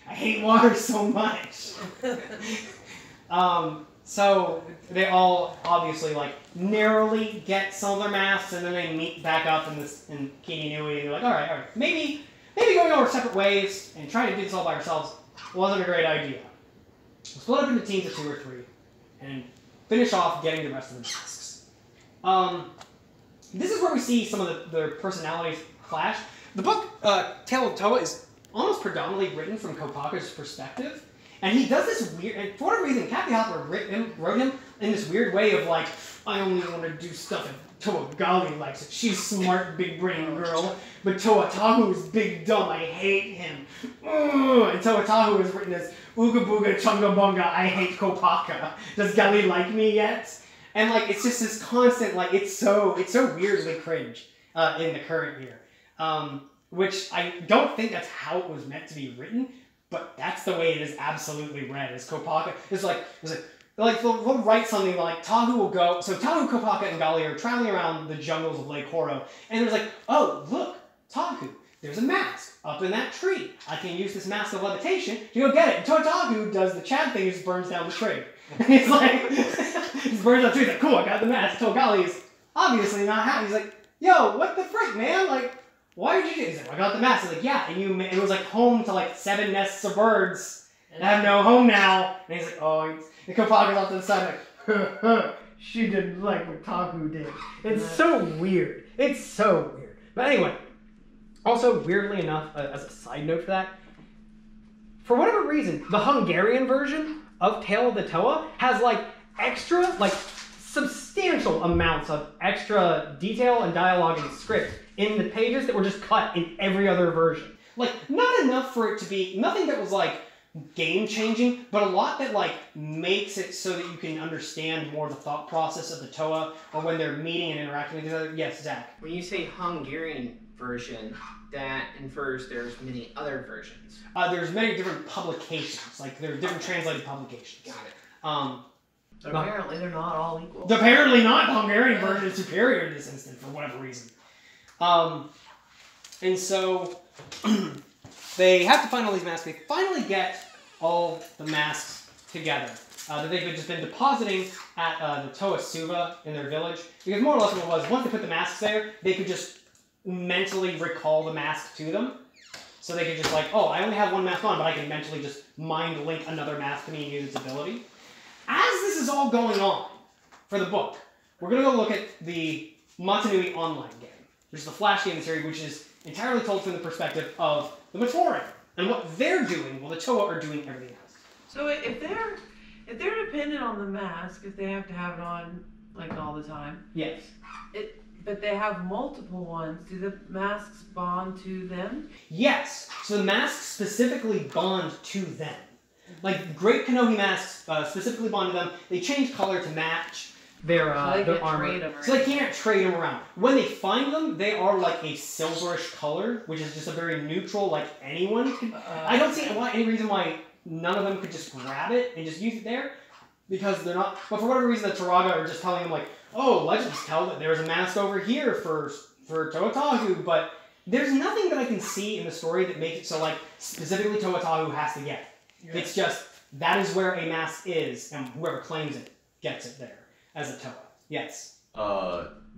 I hate water so much. So they all obviously narrowly get some of their masks, and then they meet back up in Kini Nui, and they're like, all right, maybe going our separate ways and trying to do this all by ourselves wasn't a great idea. We'll split up into teams of 2 or 3 and finish off getting the rest of the masks. This is where we see some of their personalities clash. The book Tale of Toa is almost predominantly written from Kopaka's perspective. And he does this weird, and for whatever reason, Kathy Hopper wrote him in this weird way of I only want to do stuff if Toa Gali likes it. She's smart, big brain girl, but Toa Tahu is big dumb. I hate him. And Toa Tahu is written as Ooga Booga Chunga Bunga. I hate Kopaka. Does Gali like me yet? And it's just this constant it's so weirdly cringe in the current year, which I don't think that's how it was meant to be written. But that's the way it is absolutely read. Is Kopaka they'll write something Tahu will go. So Tahu, Kopaka, and Gali are traveling around the jungles of Lake Horo, and there's oh look, Tahu, there's a mask up in that tree. I can use this mask of levitation to go get it. And Tahu does the Chad thing, just burns down the tree. And he's he burns down the tree. He's like, cool, I got the mask. Gali is obviously not happy. He's like, yo, what the frick, man? Why did you do it? He's like, I got the mask. He's like, yeah, and it was home to 7 nests of birds. And I have no home now. And he's like, oh, and Kopaka's off to the side she didn't like what Tahu did. It's so weird. It's so weird. But anyway, also weirdly enough, as a side note for that, for whatever reason, the Hungarian version of Tale of the Toa has extra, substantial amounts of extra detail and dialogue and script in the pages that were just cut in every other version. Not enough for it to be, nothing that was game-changing, but a lot that like makes it so that you can understand more the thought process of the Toa, or when they're meeting and interacting with each other. Yes, Zach. When you say Hungarian version, that infers there's many other versions. There's many different publications. Like there are different translated publications. Got it. So apparently they're not all equal. Apparently not. The Hungarian version is superior in this instance for whatever reason. And so they have to find all these masks. They finally get all the masks together that they've just been depositing at the Toa Suva in their village. Because more or less what it was, once they put the masks there, they could just mentally recall the mask to them. So they could just like, oh, I only have one mask on, but I can mentally just mind link another mask to me and use its ability. As this is all going on for the book, we're going to go look at the Matanui online game, which is the Flash game in the series, which is entirely told from the perspective of the Matoran and what they're doing while the Toa are doing everything else. So if they're dependent on the mask, if they have to have it on like all the time, Yes. but they have multiple ones, do the masks bond to them? Yes. So the masks specifically bond to them. Like Great Kanohi masks specifically bond to them. They change color to match their armor. So they can't trade them around. When they find them, they are like a silverish color, which is just a very neutral, like anyone could. I don't see any reason why none of them could just grab it and just use it there, because they're not. But for whatever reason, the Turaga are just telling them like, oh, legends tell that there's a mask over here for Toatahu, but there's nothing that I can see in the story that makes it so like specifically Toatahu has to get it. Yes. It's just that is where a mask is, and whoever claims it gets it there as a Toa. Yes.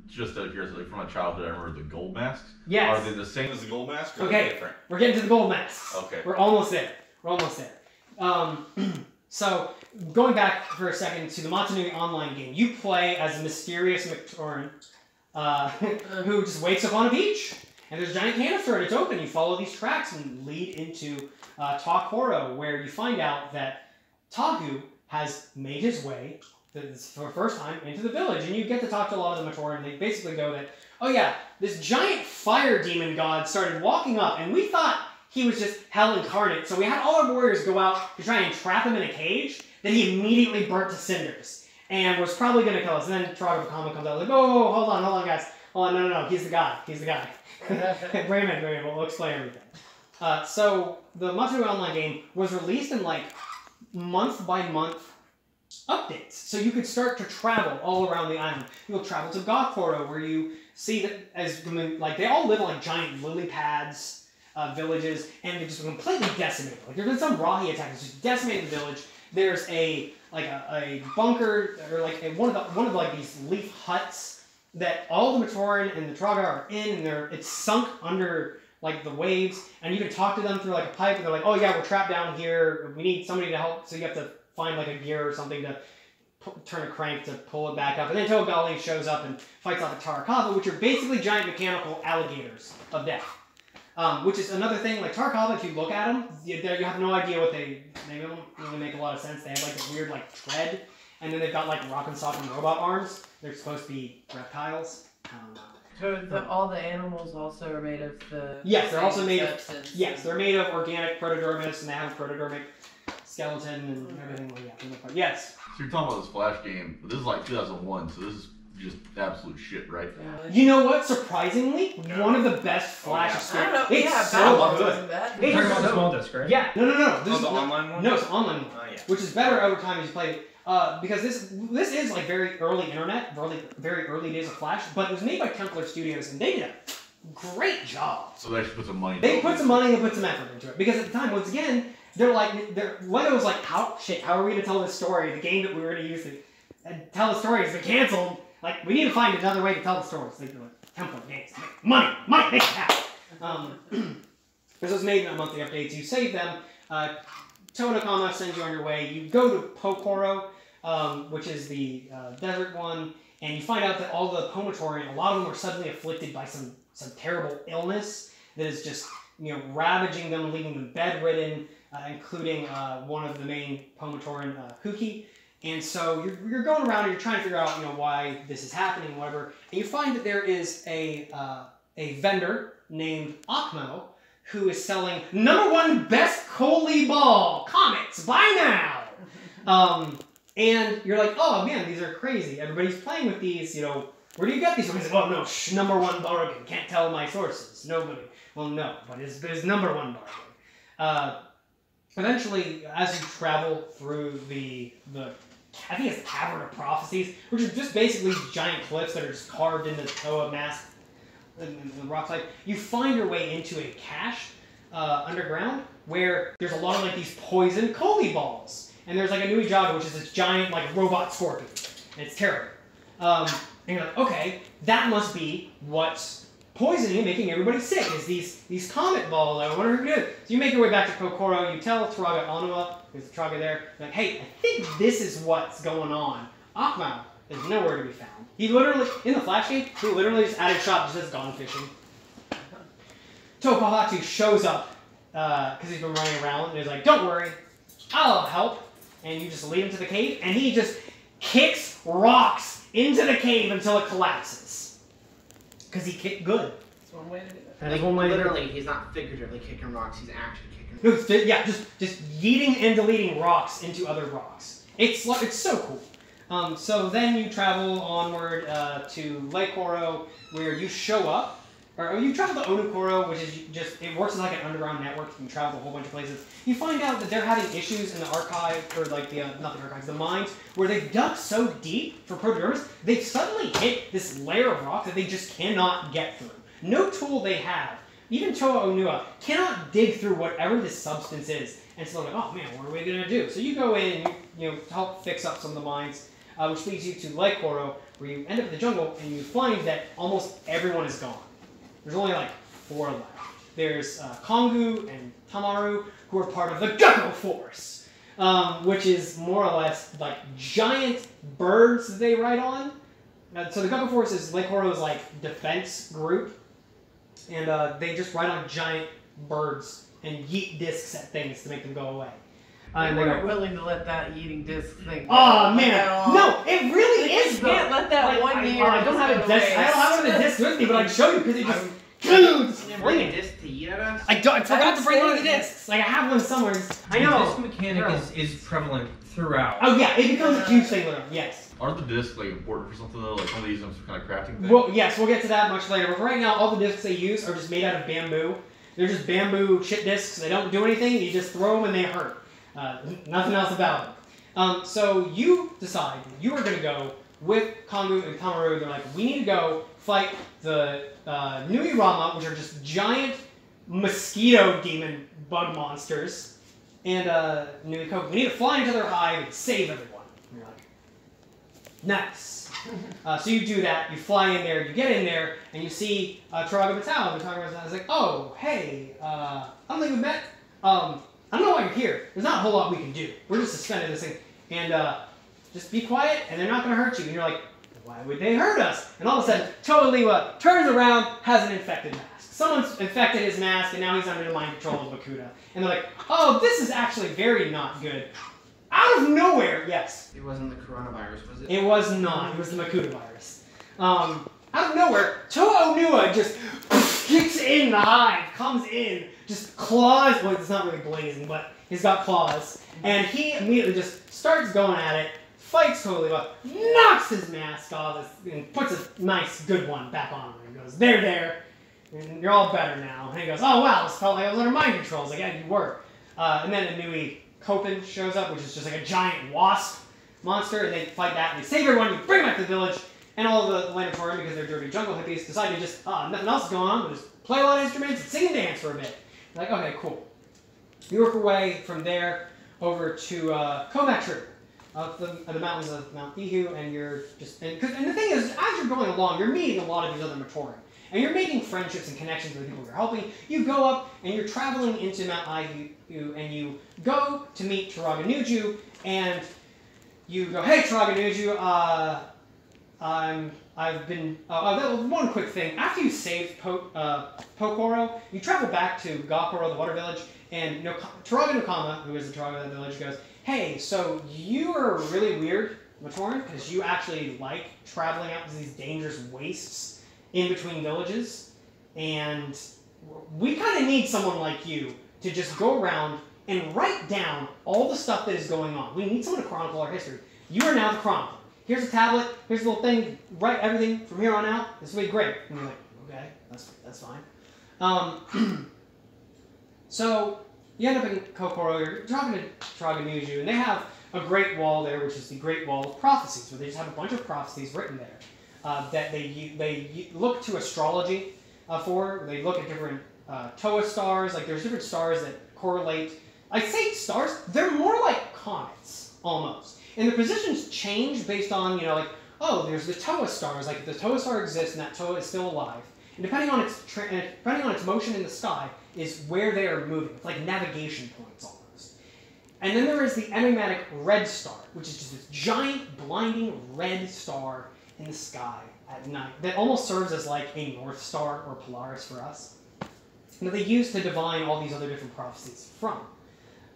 Just out of curiosity, from my childhood, I remember the gold masks. Yes. Are they the same as the gold mask, or are Okay. they different? We're getting to the gold masks. Okay. We're almost there. We're almost there. So, going back for a second to the Matanui online game, you play as a mysterious Matoran who just wakes up on a beach, and there's a giant canister and it's open. You follow these tracks and lead into Takoro, where you find out that Tagu has made his way for the first time into the village, and you get to talk to a lot of the Matoran, and they basically go that, oh yeah, this giant fire demon god started walking up, and we thought he was just hell incarnate, so we had all our warriors go out to try and trap him in a cage that he immediately burnt to cinders, and was probably going to kill us. And then Turaga Bakama comes out like, oh, hold on, guys. Hold on, no, he's the guy. Wait a minute, we'll explain everything. So, the Matanui online game was released in like month-by-month updates. So you could start to travel all around the island. You'll travel to Gokoro, where you see that like they all live on like giant lily pads, villages, and they're just completely decimated. Like there's been some Rahi attack that's just decimated the village. There's a bunker, or like one of like these leaf huts that all the Matoran and the Turaga are in, and it's sunk under like the waves, and you can talk to them through like a pipe, and they're like, oh yeah, we're trapped down here, we need somebody to help, so you have to find like a gear or something to turn a crank to pull it back up. And then Togali shows up and fights off the Tarakava, which are basically giant mechanical alligators of death. Which is another thing, like Tarakava, if you look at them, you have no idea what they don't really make a lot of sense. They have like a weird like tread, and then they've got like rock and sock and robot arms. They're supposed to be reptiles. So all the animals also are made of the yes, they're also made substance. of yes, they're made of organic protodermis, and they have a protodermic skeleton and everything like that. Yes. So you're talking about this Flash game, but this is like 2001, so this is just absolute shit, right? Yeah. You know what? Surprisingly, one of the best Flash I don't know. It's Yeah, so Battle good. wasn't bad. You're talking about the small disc, right? Yeah. No. This is the online one? No, it's the online one. Oh, yeah. Which is better over time as you play it. Because this is like very early internet, very early days of Flash, but it was made by Templar Studios, and they did a great job. So they actually put some money. They put some money and put some effort into it, because at the time, once again, when it was like, how are we gonna tell this story? The game that we were gonna use to tell the story has been canceled. Like, we need to find another way to tell the story. So they go like, Templar games, money, make it happen. This was made in a monthly updates. You save them. Tonakama sends you on your way. You go to Pokoro, which is the desert one, and you find out that all the Pomatoran, a lot of them are suddenly afflicted by some terrible illness that is just ravaging them, leaving them bedridden, including one of the main Pomatoran, Huki. And so you're going around and you're trying to figure out why this is happening, whatever. And you find that there is a vendor named Akmo who is selling #1 best Coley ball comics, buy now. And you're like, oh man, these are crazy. Everybody's playing with these, you know. Where do you get these from? He's like, oh no, #1 Bohrok, can't tell my sources. Nobody. Well, no, but it's #1 Bohrok. Eventually, as you travel through the I think it's Cavern of Prophecies, which is just basically giant cliffs that are just carved in the Toa mask in the rock type, you find your way into a cache underground where there's a lot of like these poison Coley balls. And there's like a Nui Jaga, which is this giant like robot scorpion. And it's terrible. And you're like, okay, that must be what's poisoning and making everybody sick, is these comet balls. I wonder who it is. So you make your way back to Kokoro, you tell Turaga Onua, who's the Turaga there, like, hey, I think this is what's going on. Akmau is nowhere to be found. He literally, in the Flash game, he literally just added shop that says gone fishing. Tokohatu shows up, because he's been running around, and he's like, don't worry, I'll help. And you just lead him to the cave, and he just kicks rocks into the cave until it collapses. Because he kicked good. That's one way to do it. That is one way to do it. Literally, he's not figuratively kicking rocks, he's actually kicking rocks. No, yeah, just yeeting and deleting rocks into other rocks. It's so cool. So then you travel onward to Lake Koro, where you show up. Or you travel to Onukoro, which is just, it works as like an underground network. You can travel to a whole bunch of places. You find out that they're having issues in the archive, or like the, not the archives, the mines, where they've dug so deep for protodermis, they've suddenly hit this layer of rock that they just cannot get through. No tool they have, even Toa Onua, cannot dig through whatever this substance is. And so they're like, oh man, what are we going to do? So you go in and you help fix up some of the mines, which leads you to Lake Koro, where you end up in the jungle, and you find that almost everyone is gone. There's only like 4 left. There's Kongu and Tamaru, who are part of the Gecko Force, which is more or less like giant birds that they ride on. So the Gecko Force is Lake Koro's like defense group, and they just ride on giant birds and yeet discs at things to make them go away. And they're willing to let that eating disc thing. Oh man, no, it really is. You can't let that like, one year. I don't have a disc. I don't have one of the discs with me, but I can show you because it just. Bring a disc to eat at us? I forgot to bring one of the discs. Like I have one somewhere. I know. This mechanic is prevalent throughout. Oh yeah, it becomes a huge thing later. Yes. Aren't the discs like important for something though? Like one of these some kind of crafting thing? Well, yes, we'll get to that much later. But right now, all the discs they use are just made out of bamboo. They're just bamboo chip discs. They don't do anything. You just throw them and they hurt. Nothing else about them. So you decide you are going to go with Kongu and Tamaru. They're like, we need to go fight the Nui Rama, which are just giant mosquito demon bug monsters. And Nui Koku, we need to fly into their hive and save everyone. And you're like, nice. So you do that, you fly in there, you get in there, and you see Turaga Matao. The Turaga Matao is like, oh, hey, I don't think we met. I don't know why you're here. There's not a whole lot we can do. We're just suspended this thing. And just be quiet, and they're not going to hurt you. And you're like, why would they hurt us? And all of a sudden, Toa Liwa turns around, has an infected mask. Someone's infected his mask, and now he's under the mind control of Makuta. And they're like, oh, this is actually very not good. Out of nowhere, yes. It wasn't the coronavirus, was it? It was not. It was the Makuta virus. Out of nowhere, Toa Onua just kicks in the hive, comes in, just claws. Well, it's not really blazing, but he's got claws. And he immediately just starts going at it, fights totally well, knocks his mask off, and puts a nice, good one back on him. And goes, there, and you're all better now. And he goes, oh wow, this felt like I was under mind control. I was like, yeah, you were. And then a Nui Kopen shows up, which is just like a giant wasp monster, and they fight that, and they save everyone, you bring them back to the village, and all of the Matoran, because they're dirty jungle hippies, decide to just, nothing else is going on, we'll just play a lot of instruments and sing and dance for a bit. Like, okay, cool. You work your way from there over to Kometru, up the mountains of Mount Ihu, and you're just, and the thing is, as you're going along, you're meeting a lot of these other Matoran, and you're making friendships and connections with the people you're helping. You go up, and you're traveling into Mount Ihu, and you go to meet Turaga Nuju, and you go, hey, Turaga Nuju, I've been, one quick thing. After you saved Pokoro, you travel back to Gakoro, the water village, and Turaga Nokama, who is the Turaga of the village, goes, hey, so you are really weird, Matoran, because you actually like traveling out to these dangerous wastes in between villages, and we kind of need someone like you to just go around and write down all the stuff that is going on. We need someone to chronicle our history. You are now the chronicler. Here's a tablet. Here's a little thing. Write everything from here on out. This will be great. And you're like, okay, that's fine. So you end up in Kokoro. You're talking to Traganuju, and they have a great wall there, which is the Great Wall of Prophecies, where they just have a bunch of prophecies written there that they look to astrology for. They look at different Toa stars. Like there's different stars that correlate. I say stars. They're more like comets almost, and the positions change based on like there's the Toa stars. Like if the Toa star exists and that Toa is still alive, and depending on its motion in the sky is where they are moving. It's like navigation points almost. And then there is the enigmatic red star, which is just this giant, blinding red star in the sky at night that almost serves as like a North Star or Polaris for us. And that they use to divine all these other different prophecies from.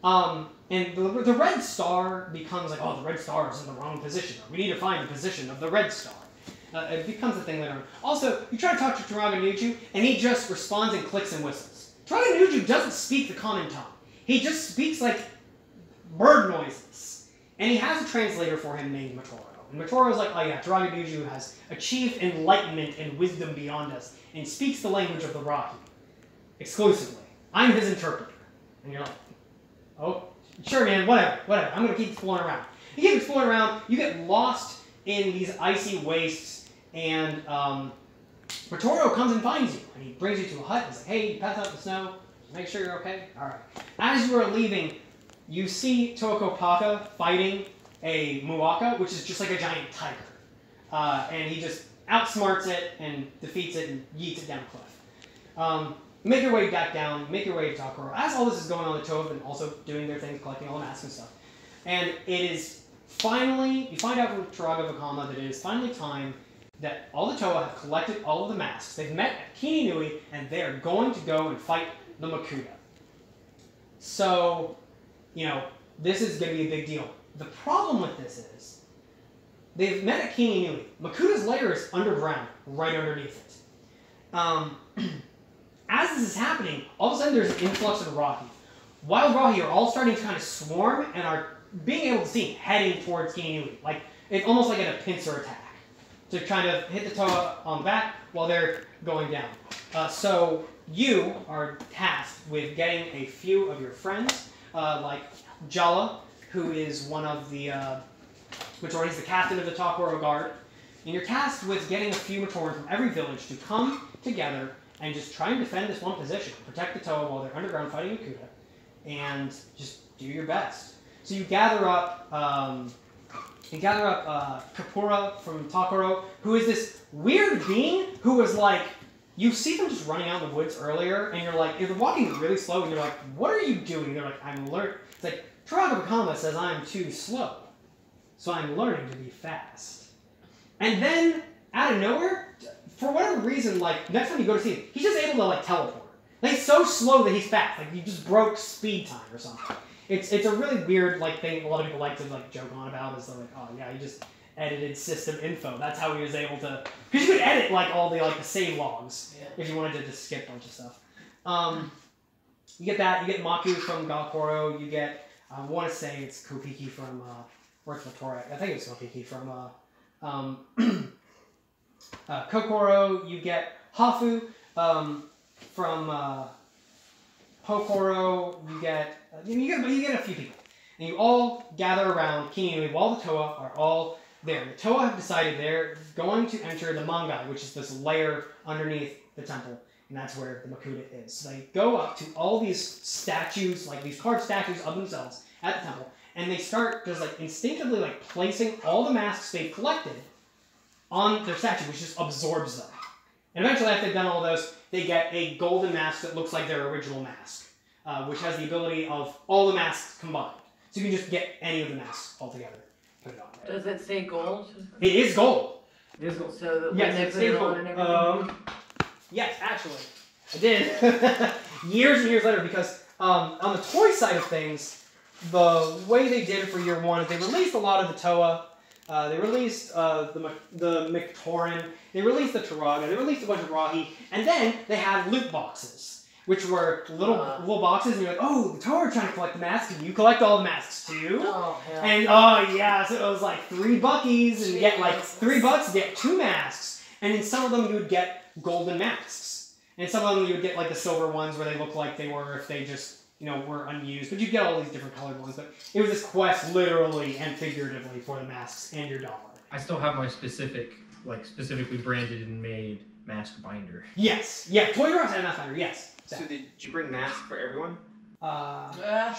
And the red star becomes like, the red star is in the wrong position. Or we need to find the position of the red star. It becomes a thing later on. Also, you try to talk to Traganuju, and he just responds in clicks and whistles. Traganuju doesn't speak the common tongue. He just speaks like bird noises. And he has a translator for him named Matoran. And Matoran is like, oh yeah, Traganuju has achieved enlightenment and wisdom beyond us, and speaks the language of the Rocky. Exclusively. I'm his interpreter. And you're like, oh, sure man, whatever. I'm going to keep exploring around. You keep exploring around, you get lost in these icy wastes, and Matoran comes and finds you, and he brings you to a hut. He's like, hey, you pass out the snow, make sure you're okay. All right. As you are leaving, you see Tokopaka fighting a Muaka, which is just like a giant tiger. And he just outsmarts it and defeats it and yeets it down a cliff. Make your way back down, make your way to Takoro. As all this is going on, the Toa have been also doing their things, collecting all the masks and stuff. And it is finally, you find out from Taragavakama that it is finally time that all the Toa have collected all of the masks. They've met at Kininui, and they're going to go and fight the Makuta. So, this is going to be a big deal. The problem with this is, they've met at Kininui. Makuta's lair is underground, right underneath it. As this is happening, all of a sudden there's an influx of Rahi. Wild Rahi are all starting to kind of swarm and are being able to see heading towards Kininui. Like, it's almost like in a pincer attack. To kind of hit the Toa on the back while they're going down. So you are tasked with getting a few of your friends, like Jala, who is one of the Matoran, he's the captain of the Takoro Guard. And you're tasked with getting a few Matoran from every village to come together and just try and defend this one position. Protect the Toa while they're underground fighting Makuta. And just do your best. So you gather up Kapura from Takoro, who is this weird being who was like, you see them just running out in the woods earlier, and you're like, they're walking really slow, and you're like, what are you doing? They're like, I'm alert. It's like, Taragavakama says I'm too slow, so I'm learning to be fast. And then, out of nowhere, for whatever reason, like, next time you go to see him, he's just able to, like, teleport. Like, he's so slow that he's fast. Like, you just broke speed time or something. It's a really weird thing a lot of people like to joke on about is like, oh yeah, he just edited system info. That's how he was able to, because you could edit all the save logs if you wanted to just skip a bunch of stuff. You get that. You get Maku from Galkoro. You get I want to say it's Kopiki from Worldbuilding. I think it's Kopiki from Kokoro. You get Hafu from Hokoro. You get a few people, and you all gather around Kininui while the Toa are all there. The Toa have decided they're going to enter the Mangai, which is this layer underneath the temple, and that's where the Makuta is. So they go up to all these statues, like these carved statues of themselves at the temple, and they start just instinctively placing all the masks they've collected on their statue, which just absorbs them. And eventually, after they've done all those, they get a golden mask that looks like their original mask, which has the ability of all the masks combined. So you can just get any of the masks all together, put it on there. Does it say gold? It is gold. It is gold. So that yes, when they put it on and everything? Yes, actually. I did. Years and years later, because on the toy side of things, the way they did it for year one is they released a lot of the Toa They released the Matoran. They released the Taraga. They released a bunch of Rahi. And then they had loot boxes, which were little boxes. And you're like, oh, the Toa are trying to collect the masks. Can you collect all the masks too? Oh, hell. And oh yeah, so it was like $3 and you get like $3 to get 2 masks. And in some of them you would get golden masks. And some of them you would get like the silver ones where they look like they were if they just, you know, were unused. But you get all these different colored ones. But it was this quest literally and figuratively for the masks and your dollar. I still have my specifically branded and made mask binder. Yes. Yeah, Toy Drops and mask binder, yes. So did you bring masks for everyone?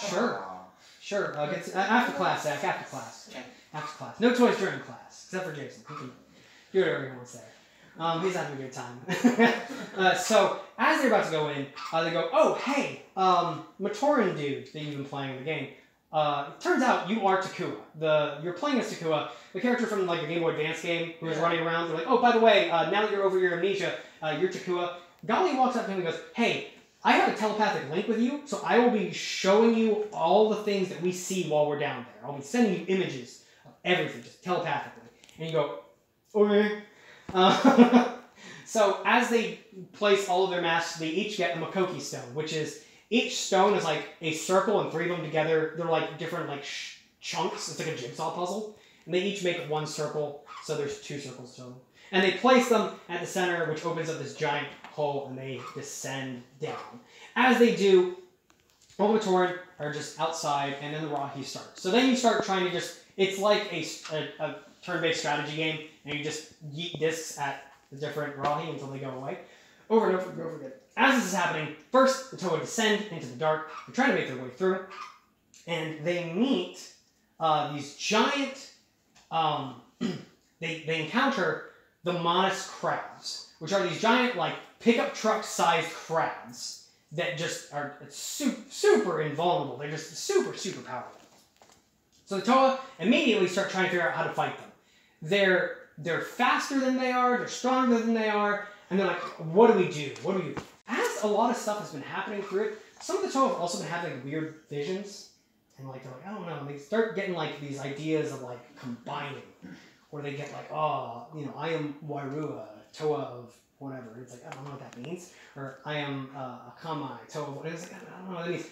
Sure. Sure. After class, Zach. After class. Okay. After class. No toys during class, except for Jason. He can do whatever he wants there. He's having a good time. So as they're about to go in, they go, "Oh, hey, Matoran dude that you've been playing in the game. Turns out you are Takua. You're playing as Takua, the character from like the Game Boy Advance game who was running around. They're like, oh, by the way, now that you're over your amnesia, you're Takua." Gali walks up to him and goes, "Hey, I have a telepathic link with you, so I will be showing you all the things that we see while we're down there. I'll be sending you images of everything, just telepathically." And you go, "Okay." So as they place all of their masks, they each get a Makoki stone, which is, each stone is like a circle and 3 of them together. They're like different like chunks. It's like a jigsaw puzzle. And they each make 1 circle, so there's 2 circles total. And they place them at the center, which opens up this giant hole, and they descend down. As they do, all the Matoran are just outside, and then the Rahi starts. So then you start trying to just, it's like a turn-based strategy game, and you just yeet discs at the different Rahi until they go away. Over and over again. As this is happening, first the Toa descend into the dark. They're trying to make their way through, and they meet these giant, they encounter the Monas crabs, which are these giant, like, pickup truck-sized crabs that just are super invulnerable. They're just super powerful. So the Toa immediately start trying to figure out how to fight them. They're faster than they are, they're stronger than they are, and they're like, what do we do? What do we do? As a lot of stuff has been happening through it, some of the Toa have also been having weird visions. And like, they're like, I don't know, they start getting like these ideas of like combining. Or they get like, oh, you know, I am Wairua, Toa of whatever. It's like, I don't know what that means. Or I am Akamai, Toa of whatever. It's like, I don't know what that means.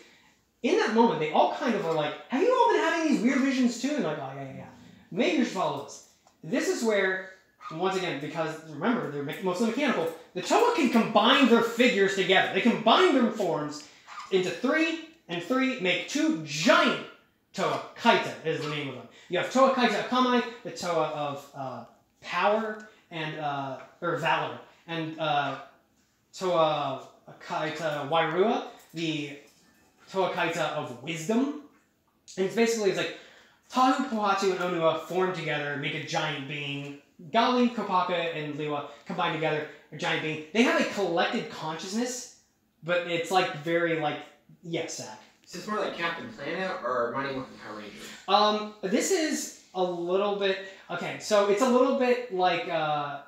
In that moment, they all kind of are like, have you all been having these weird visions too? And like, oh, yeah. Maybe you should follow this. This is where, once again, because remember, they're mostly mechanical, the Toa can combine their figures together. They combine their forms into 3, and 3 make 2 giant Toa. Kaita is the name of them. You have Toa Kaita Akamai, the Toa of power and or valor, and Toa Kaita Wairua, the Toa Kaita of wisdom. And it's basically, it's like Tahu, Pohatu, and Onua form together, make a giant being. Gali, Kopaka, and Liwa combine together, a giant being. They have a collected consciousness, but it's like very like, yes, Zach. Is this more like Captain Planet or Mighty Morphin Power Rangers? This is a little bit, okay, so it's a little bit like,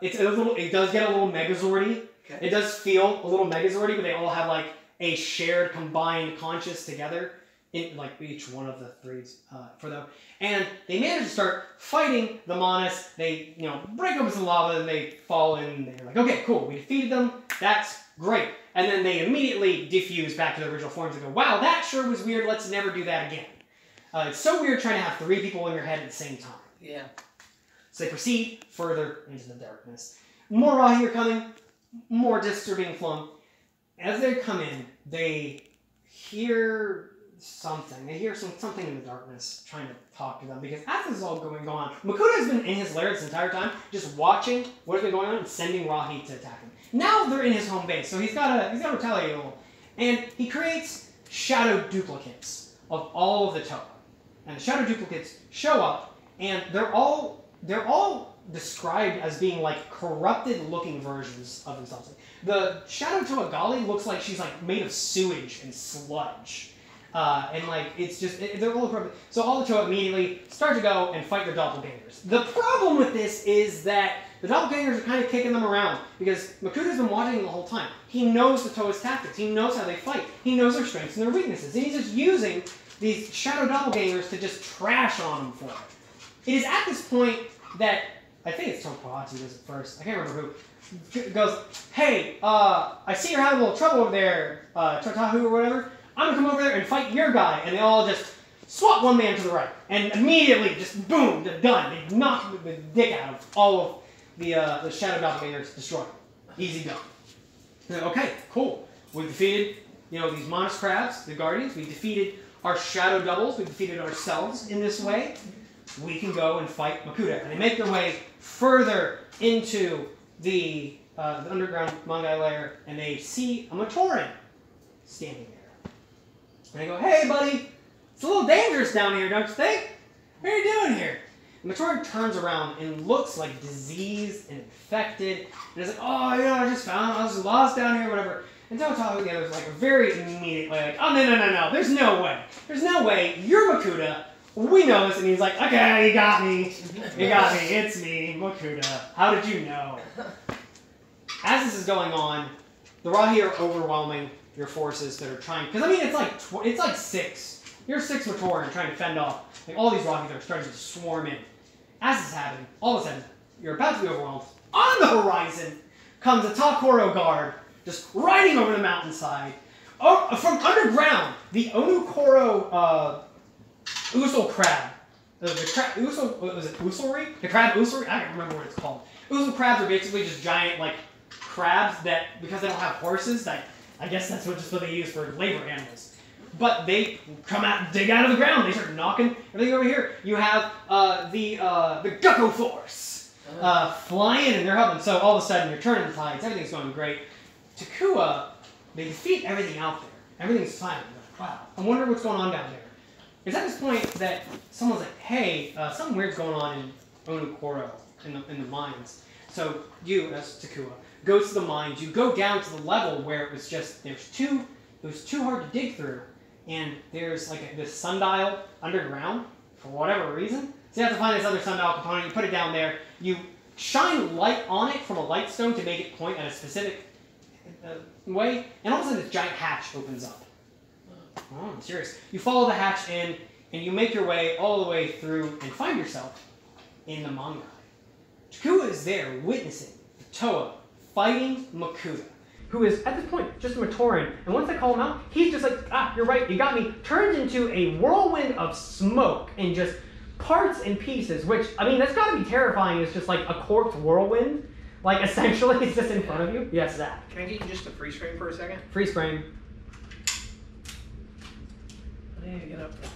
it does get a little Megazord-y. Okay. It does feel a little Megazord-y, but they all have like a shared combined conscious together in like each one of the 3s for them. And they manage to start fighting the Monas. They, you know, break open some lava and they fall in. And they're like, okay, cool, we defeated them. That's great. And then they immediately defuse back to their original forms and go, wow, that sure was weird. Let's never do that again. It's so weird trying to have 3 people in your head at the same time. Yeah. So they proceed further into the darkness. More Rahi are coming. More discs are being flown. As they come in, they hear something. They hear something in the darkness trying to talk to them, because as this is all going on, Makuta has been in his lair this entire time, just watching what has been going on and sending Rahi to attack him. Now they're in his home base, so he's got to retaliate a little. And he creates shadow duplicates of all of the Toa. And the shadow duplicates show up, and they're all described as being like corrupted looking versions of themselves. The shadow Toa Gali looks like she's like made of sewage and sludge. And like, it's just, they're all corrupted. So all the Toa immediately start to go and fight their doppelgangers. The problem with this is that the doppelgangers are kind of kicking them around, because Makuta's been watching them the whole time. He knows the Toa's tactics. He knows how they fight. He knows their strengths and their weaknesses. And he's just using these shadow doppelgangers to just trash on them for it. It is at this point that, I think it's Topoatsu does it first, I can't remember who, goes, hey, I see you're having a little trouble over there, Totahu or whatever. I'm gonna come over there and fight your guy. And they all just swap one man to the right. And immediately, just boom, they're done. They knock the dick out of all of the Shadow Doppelgangers destroyed. Easy done. Like, okay, cool. We defeated, these monstrous crabs, the Guardians. We defeated our Shadow Doubles. We defeated ourselves in this way. We can go and fight Makuta. And they make their way further into the underground Mangai lair, and they see a Matoran standing there. And they go, hey, buddy, it's a little dangerous down here, don't you think? What are you doing here? And Matoran turns around and looks like diseased and infected. And it's like, oh, I just found I was lost down here, whatever. And Totahu, the other's like very immediately like, oh, no, there's no way. There's no way. You're Makuta. We know this. And he's like, okay, you got me. You got me. It's me, Makuta. How did you know? As this is going on, the Rahi are overwhelming your forces that are trying, because I mean it's like 6. You're 6 Matoran trying to fend off. Like all these Rahi that are starting to swarm in. As this is happening, all of a sudden, you're about to be overwhelmed. On the horizon comes a Takoro guard, just riding over the mountainside. Oh, from underground, the Onukoro Usul crab. The crab Usul, what was it, Usulri? The crab Usulri? I don't remember what it's called. Usul crabs are basically just giant, like, crabs that, because they don't have horses, that I guess that's what they use for labor animals. But they come out, dig out of the ground. They start knocking everything over here. You have the Gukko force flying, and they're helping. So all of a sudden, you're turning the tides. Everything's going great. Takua, they defeat everything out there. Everything's fine. Like, wow, I wonder what's going on down there. It's at this point that someone's like, hey, something weird's going on in Onukoro, in the mines. So you, as Takua, goes to the mines. You go down to the level where it was just, it was too hard to dig through. And there's like this sundial underground for whatever reason. So you have to find this other sundial component. You put it down there. You shine light on it from a light stone to make it point at a specific way. And all of a sudden this giant hatch opens up. Oh, I'm serious. You follow the hatch in and you make your way all the way through and find yourself in the Mangai. Takua is there witnessing the Toa fighting Makuta, who is, at this point, just a Matoran. And once they call him out, he's just like, ah, you're right, you got me. Turns into a whirlwind of smoke and just parts and pieces, which, I mean, that's got to be terrifying. It's just like a corpse whirlwind. Like, essentially, it's just in front of you. Yes, Zach. Can I get you just a freeze frame for a second? Freeze frame. I need to get up there.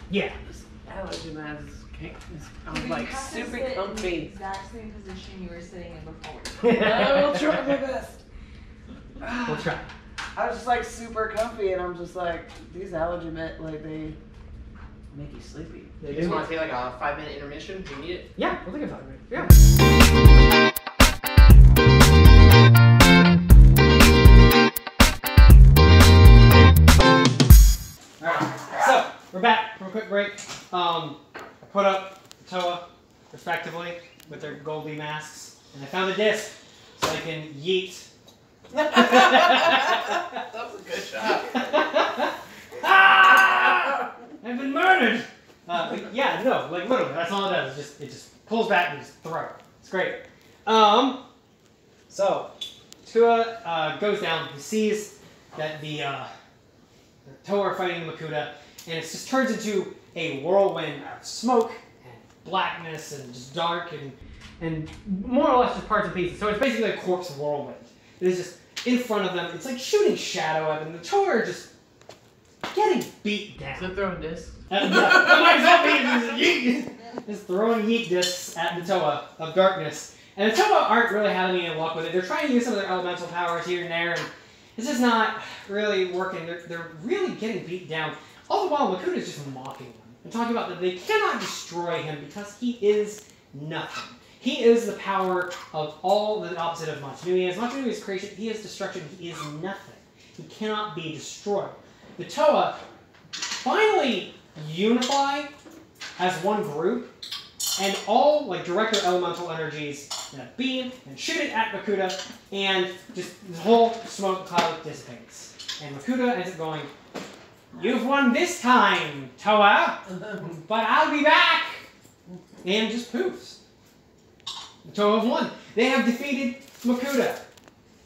Yeah. This allergy mask is I'm You like have to super sit in comfy. the exact same position you were sitting in before. I will try my best. We'll try. I was just like super comfy, and I'm just like, these allergy meds, like they make you sleepy. You guys want to take like a 5-minute intermission? Do you need it? Yeah, we'll take a 5 minutes. Yeah. Alright, so we're back from a quick break. I put up Toa, respectively, with their goldy masks, and I found a disc so I can yeet. That was a good shot. Ah! I've been murdered! Yeah, no, like literally, that's all it does. It just pulls back and just throw. It's great. So, Tua goes down, he sees that the Toa are fighting the Makuta, and it just turns into a whirlwind of smoke and blackness and just dark and more or less just parts and pieces. So it's basically a corpse whirlwind. It is just in front of them. It's like shooting shadow at them. The Toa are just getting beat down. Is it throwing discs? Just throwing yeet discs at the Toa of darkness. And the Toa aren't really having any luck with it. They're trying to use some of their elemental powers here and there, and it's just not really working. They're really getting beat down. All the while, Makuta is just mocking them and talking about that they cannot destroy him because he is nothing. He is the power of all the opposite of Matanui. As Matanui is creation, he is destruction. He is nothing. He cannot be destroyed. The Toa finally unify as one group, and all like direct their elemental energies in a beam and shoot it at Makuta, and just the whole smoke cloud dissipates. And Makuta ends up going, "You've won this time, Toa, but I'll be back," and just poofs. The Toa have won. They have defeated Makuta.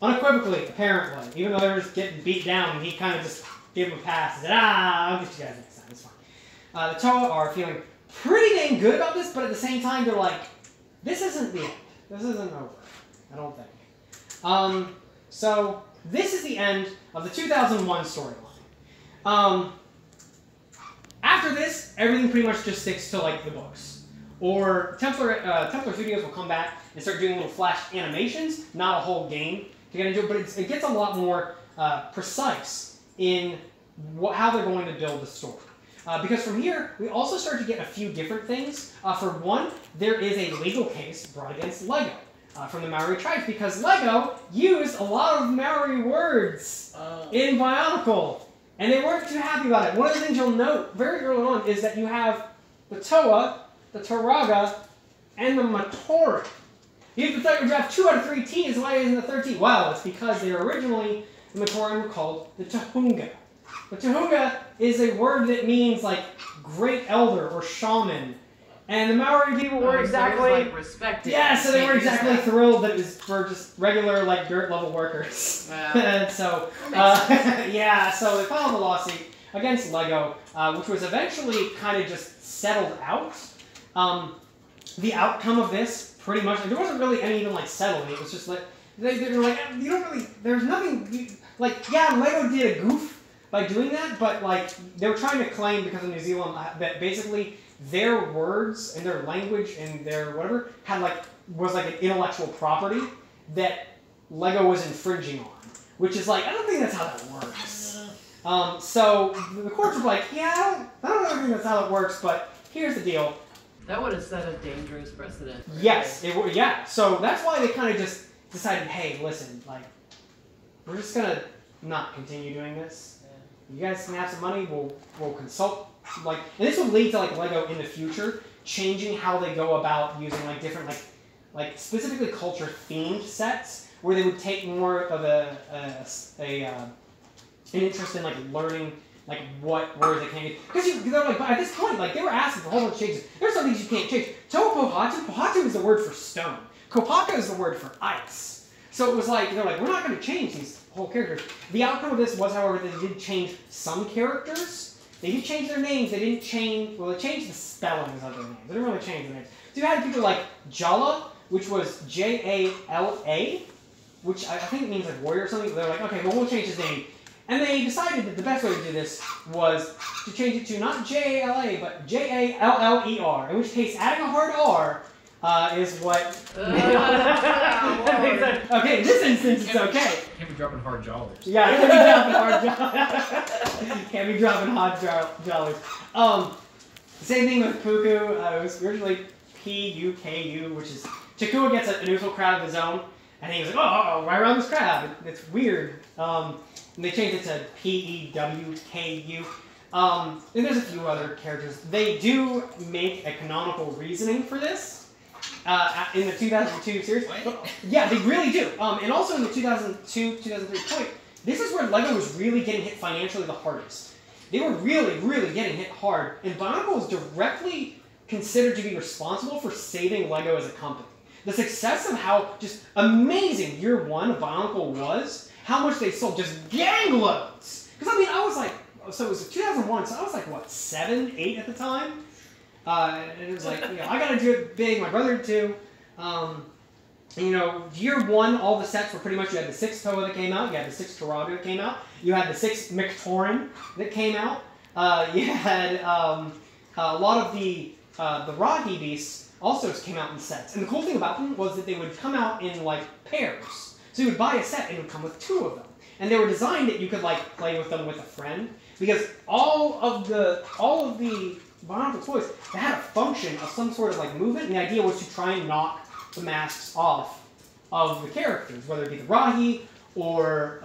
Unequivocally, apparently. Even though they were just getting beat down, he kind of just gave them a pass and said, I'll get you guys next time, it's fine. The Toa are feeling pretty dang good about this, but at the same time, they're like, this isn't the end. This isn't over. I don't think. So, this is the end of the 2001 storyline. After this, everything pretty much just sticks to, like, the books. Or Templar Studios will come back and start doing little flash animations, not a whole game to get into it, but it gets a lot more precise in how they're going to build the story. Because from here, we also start to get a few different things. For one, there is a legal case brought against LEGO from the Maori tribes, because LEGO used a lot of Maori words in Bionicle, and they weren't too happy about it. One of the things you'll note very early on is that you have the Toa, the Turaga, and the Matoran. You have 2 out of 3 T's, why isn't the third T? Well, it's because they were originally, the Matoran were called the Tahunga. The Tahunga is a word that means like great elder or shaman. And the Maori people were exactly... So like respected. Yeah, so they were exactly thrilled that it was for just regular, like, dirt level workers. Wow. And so, yeah, so they filed a lawsuit against LEGO, which was eventually kind of just settled out. The outcome of this, pretty much, there wasn't really any even, like, settling. It was just like, they were like, you don't really, there's nothing, like, yeah, LEGO did a goof by doing that, but, like, they were trying to claim, because of New Zealand, that basically their words and their language and their whatever had, like, was like an intellectual property that LEGO was infringing on, which is like, I don't think that's how that works. So the courts were like, yeah, I don't really think that's how it works, but here's the deal. That would have set a dangerous precedent. Right? Yes, it would. Yeah, so that's why they kind of just decided, hey, listen, like, we're just gonna not continue doing this. You guys can have some money. We'll consult. Like, and this would lead to like LEGO in the future changing how they go about using like different like specifically culture themed sets, where they would take more of an interest in like learning like what words they can use. Because they're like, at this point, like, they were asking for a whole bunch of changes. There's some things you can't change. Pohatu is the word for stone. Kopaka is the word for ice. So it was like, they're like, we're not going to change these whole characters. The outcome of this was, however, that they did change some characters. They did change their names. They didn't change, well, they changed the spellings of their names. They didn't really change their names. So you had people like Jala, which was Jala, which I think it means like warrior or something. They're like, okay, well, we'll change his name. And they decided that the best way to do this was to change it to not Jala, but Jaller, in which case adding a hard R is what... Okay, in this instance, it's okay. Can't be dropping hard jollers. Yeah, can't be dropping hard jollers. Can't be dropping hard jollers. Same thing with Puku. It was originally P-U-K-U, which is... Chikua gets a neutral crowd of his own, and he was like, oh, right around this crowd. It's weird. And they changed it to P-E-W-K-U. And there's a few other characters. They do make a canonical reasoning for this in the 2002 series. Yeah, they really do. And also in the 2002, 2003 point, this is where LEGO was really getting hit financially the hardest. They were really, really getting hit hard. And Bionicle was directly considered to be responsible for saving LEGO as a company. The success of how just amazing year one of Bionicle was, how much they sold, just gang loads. Because I mean, I was like, so it was 2001, so I was like, what, 7, 8 at the time? And it was like, you know, I gotta do it big, my brother did too. And, you know, year one, all the sets were pretty much, you had the 6 Toa that came out, you had the 6 Turaga that came out, you had the 6 Matoran that came out, you had a lot of the Rahi beasts also came out in sets. And the cool thing about them was that they would come out in like pairs. So you would buy a set and it would come with 2 of them. And they were designed that you could like play with them with a friend. Because all of the Bionicle toys, they had a function of some sort of like movement, and the idea was to try and knock the masks off of the characters, whether it be the Rahi or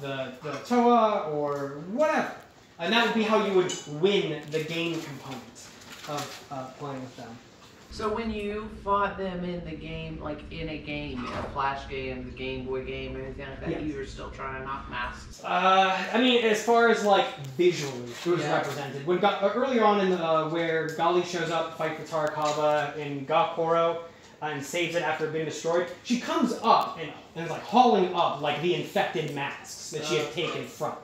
the Toa or whatever. And that would be how you would win the game component of playing with them. So when you fought them in the game, like in a game, a Flash game, the Game Boy game, anything like that, yes, you were still trying to knock masks? I mean, as far as like visually, it was represented. When earlier on in the, where Gali shows up to fight for Tarakaba in Gakoro, and saves it after it being destroyed. She comes up and is like hauling up like the infected masks that she had taken from it.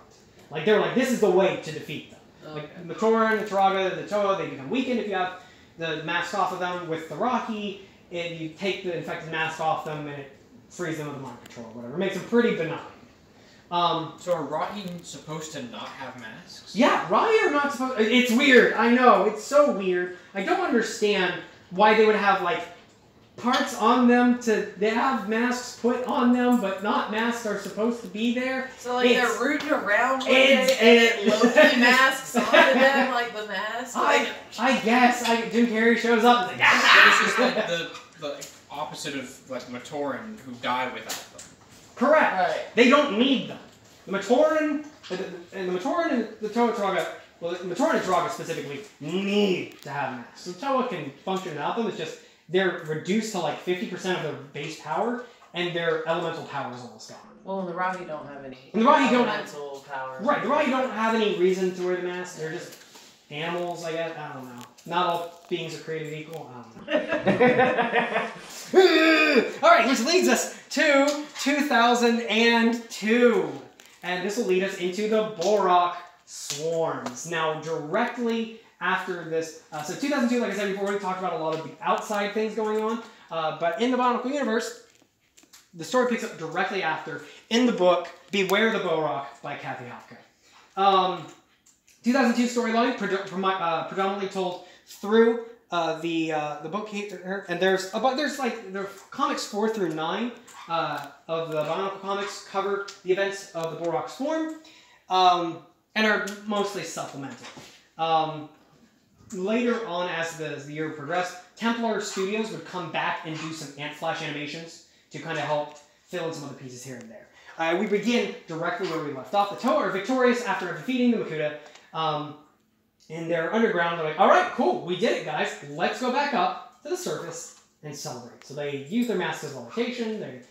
Like they were like, this is the way to defeat them. Like Matoran, the Turaga, the Toa, they become weakened if you have the mask off of them. With the Rocky, you take the infected mask off them and it frees them with the mind control or whatever. It makes them pretty benign. So are Rocky supposed to not have masks? Yeah, Rocky are not supposed. It's weird. I know it's so weird. I don't understand why they would have like parts on them they have masks put on them, but not masks are supposed to be there. So like they're rooting around with it and low-key masks onto them, like the mask. I guess Jim Carrey shows up and like, It's just like the opposite of like Matoran who die without them. Correct. Right. They don't need them. The Matoran and the Toa Turaga, well, the Matoran and Turaga specifically need to have masks. The Toa can function without them. It's just they're reduced to like 50% of their base power, and their elemental power is almost gone. Well, the Rocky don't have any And the Rocky don't elemental power. Right, the Rocky don't have any reason to wear the mask. They're just animals, I guess. I don't know. Not all beings are created equal. I don't know. Alright, which leads us to 2002. And this will lead us into the Bohrok swarms. Now, directly after this, so 2002, like I said before, we talked about a lot of the outside things going on. But in the Bionicle universe, the story picks up directly after, in the book, Beware the Bohrok by Kathy Hopka. 2002 storyline, predominantly told through the book here, and there's comics 4 through 9 of the Bionicle comics cover the events of the Bohrok swarm, and are mostly supplemental. Later on, as the year progressed, Templar Studios would come back and do some ant flash animations to kind of help fill in some other pieces here and there. We begin directly where we left off. The Toa are victorious after defeating the Makuta. In their underground, they're like, all right, cool, we did it, guys. Let's go back up to the surface and celebrate. So they use their masks as levitation. They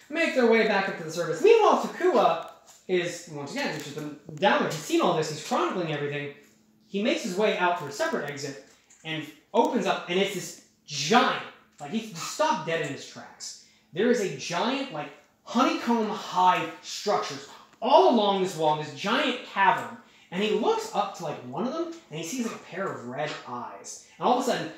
make their way back up to the surface. Meanwhile, Takua is, once again, he's just been down there. He's seen all this. He's chronicling everything. He makes his way out through a separate exit and opens up, and it's this giant, like he stopped dead in his tracks. There is a giant, like, honeycomb hive structures all along this wall, this giant cavern. And he looks up to like one of them, and he sees like a pair of red eyes. And all of a sudden,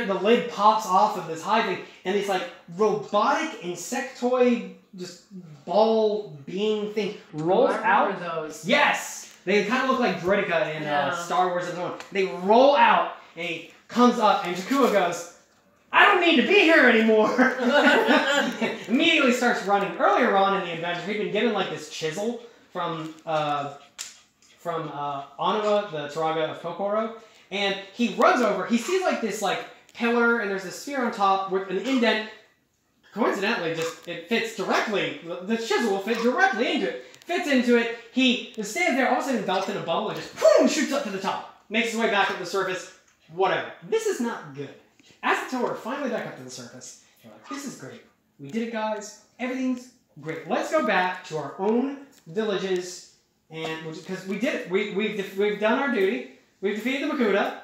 the lid pops off of this hive thing, and this like robotic insectoid, just ball being thing rolls out. Those. Yes, they kind of look like Droideka in Star Wars and so on. They roll out, and he comes up, and Takua goes, "I don't need to be here anymore." Immediately starts running. Earlier on in the adventure, he'd been given like this chisel from Onua, the Turaga of Kokoro, and he runs over. He sees like this like pillar, and there's a sphere on top with an indent. Coincidentally, just it fits directly. The chisel will fit directly into it. Fits into it. He stands there, all of a sudden enveloped in a bubble, and just boom, shoots up to the top. Makes his way back up to the surface. Whatever. This is not good. As the Toa are finally back up to the surface, they're like, "This is great. We did it, guys. Everything's great. Let's go back to our own villages." And because we did it, we've done our duty. We've defeated the Makuta.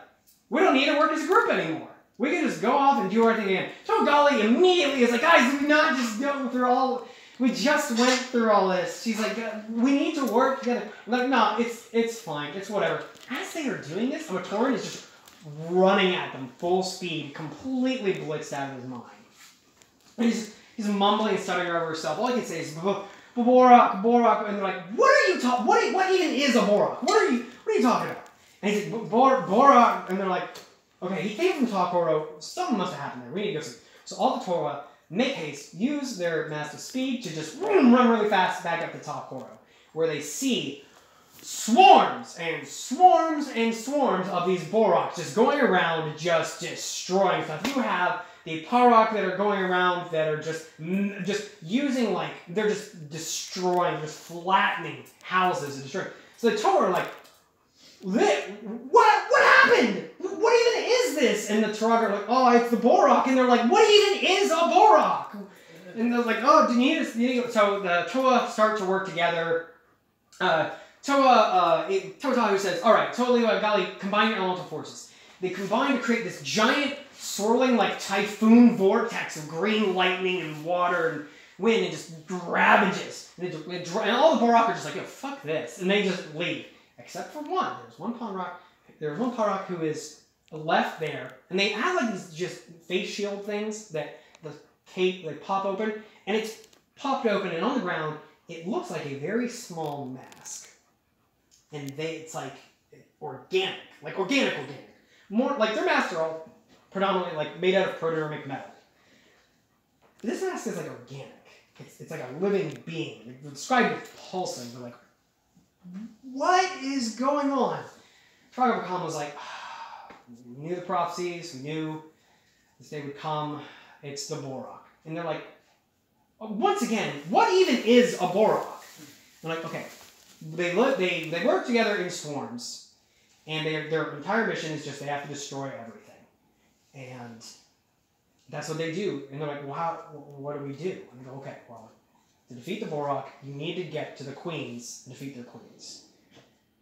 We don't need to work as a group anymore. We can just go off and do our thing again. Togali immediately is like, "Guys, did we not just go through all? We just went through all this." She's like, "We need to work together." I'm like, "No, it's fine. It's whatever." As they are doing this, Matoran is just running at them full speed, completely blitzed out of his mind. And he's mumbling and stuttering over himself. All he can say is, Bohrok, Bohrok, and they're like, "What are you talking? What even is a Bohrok? What are you talking about?" And he's like, Bohrok, and they're like, "Okay, he came from Takoro. Something must have happened there. We need to go see." So all the Toa make haste, use their massive speed to just run really fast back up to Takoro, where they see swarms and swarms and swarms of these Bohroks just going around, just destroying stuff. You have the Parok that are going around that are just using, like, they're just destroying, just flattening houses and destroying. So the Toa are like, what happened? What even is this? And the Turaga are like, "Oh, it's the Bohrok." And they're like, "What even is a Bohrok?" And they're like, "Oh, do you need to..." So the Toa start to work together. Toa who says, "All right, Toa Gali, combine your elemental forces." they combine to create this giant swirling like typhoon vortex of green lightning and water and wind, and just ravages. And all the Bohrok are just like, yo, fuck this. And they just leave. Except for one. There's one Bohrok who is left there. And they have like these just face shield things that the cape, they pop open. And it's popped open, and on the ground, it looks like a very small mask. And it's like organic. Like organic. More like their masks are all predominantly like made out of proteomic metal. This mask is like organic. It's like a living being. They describe it as pulsing. They're like, what is going on? Trogger was like, we knew the prophecies. We knew this day would come. It's the Bohrok. And they're like, once again, what even is a Bohrok? They're like, okay, they work together in swarms, and their entire mission is just they have to destroy everything, and that's what they do. And they're like, well, what do we do? And they go, okay, well, to defeat the Bohrok, you need to get to the queens and defeat their queens.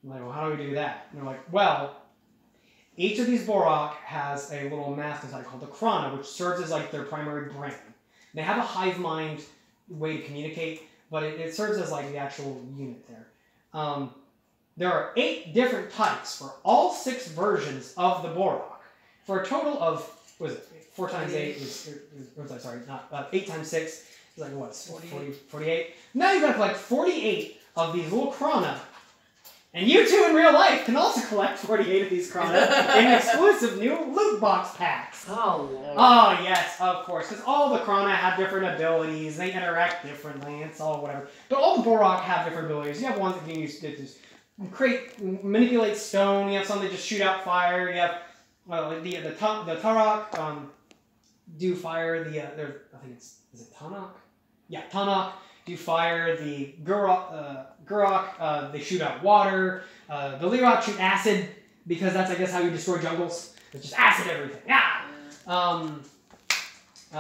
I'm like, well, how do we do that? And they're like, well, each of these Bohrok has a little mask inside called the Krana, which serves as like their primary brain. They have a hive mind way to communicate, but it serves as like the actual unit there. There are 8 different types for all 6 versions of the Bohrok, for a total of, what is it, 4 times 8 8 times 6 is like what? 48. Now you've got to collect 48 of these little Krana. And you two in real life can also collect 48 of these Krana in exclusive new loot box packs. Oh, Lord. Oh, yes, of course. Because all the Krana have different abilities. They interact differently. It's all whatever. But all the Bohrok have different abilities. You have ones that can use to just manipulate stone. You have some that just shoot out fire. You have the Tarok do fire. I think is it Tanakh? Yeah, Tanakh do fire. The Gurok, they shoot out water. The Lirot shoot acid, because that's, I guess, how you destroy jungles. It's just acid everything. Yeah.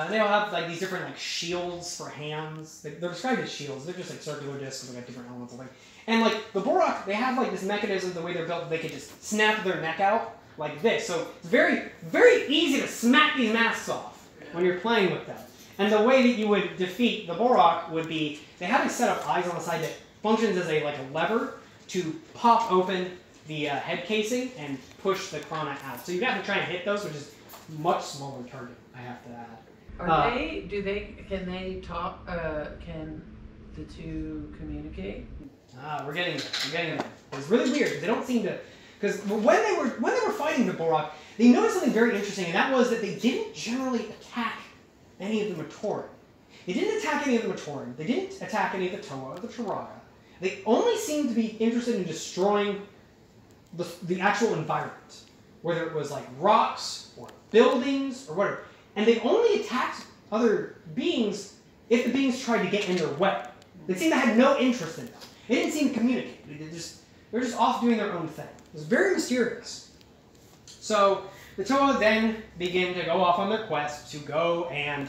They all have like these different like shields for hands. They're described as shields. They're just like circular discs with like different elements of thing. And like the Bohrok, they have like this mechanism, the way they're built, they could just snap their neck out like this. So it's very, very easy to smack these masks off when you're playing with them. And the way that you would defeat the Bohrok would be, they have a set of eyes on the side that functions as a lever to pop open the head casing and push the Krana out. So you have to try and hit those, which is much smaller target, I have to add. Can they talk, can the two communicate? We're getting there. It's really weird, because they don't seem to, because when they were fighting the Bohrok, they noticed something very interesting, and that was that they didn't generally attack any of the Matoran. They didn't attack any of the Matoran. They didn't attack any of the Toa or the Turaga. They only seemed to be interested in destroying the actual environment, whether it was like rocks or buildings or whatever. And they only attacked other beings if the beings tried to get in their way. They seemed to have no interest in them. They didn't seem to communicate. They're just off doing their own thing. It was very mysterious. So the Toa then begin to go off on their quest to go and,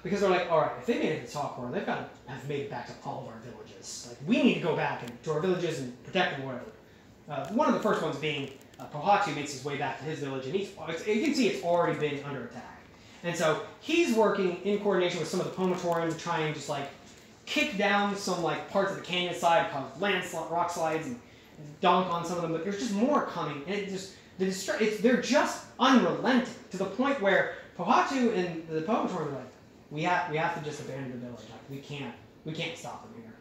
because they're like, all right, if they made it to Talk World, they've got to have made it back to all of our villages. Like, we need to go back to our villages and protect them, whatever. One of the first ones being Pohatu makes his way back to his village, and you can see it's already been under attack. And so he's working in coordination with some of the Matoran to try and just like kick down some like parts of the canyon side, cause rock slides, and donk on some of them. But there's just more coming, and they're just unrelenting to the point where Pohatu and the Matoran are like, we have to just abandon the village. Like, we can't stop them here.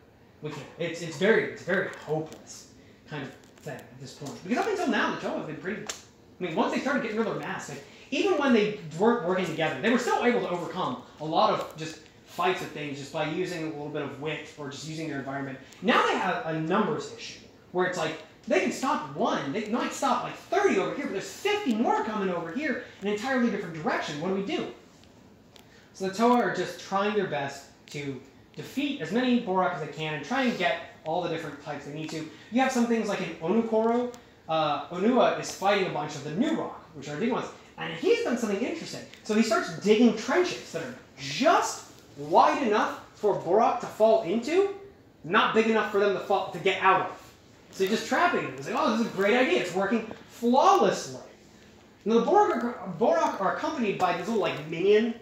We can't. It's very hopeless kind of thing at this point. Because up until now, the Toa have been pretty. I mean, once they started getting rid of their masks, like, even when they weren't working together, they were still able to overcome a lot of just fights with things just by using a little bit of wit or just using their environment. Now they have a numbers issue where it's like they can stop one, they might stop like 30 over here, but there's 50 more coming over here in an entirely different direction. What do we do? So the Toa are just trying their best to defeat as many Bohrok as they can and try and get all the different types they need to. You have some things like in Onukoro. Onua is fighting a bunch of the new rock, which are big ones, and he's done something interesting. So he starts digging trenches that are just wide enough for Bohrok to fall into, not big enough for them to get out of. So he's just trapping them. He's like, oh, this is a great idea. It's working flawlessly. Now the Bohrok are accompanied by these little like minion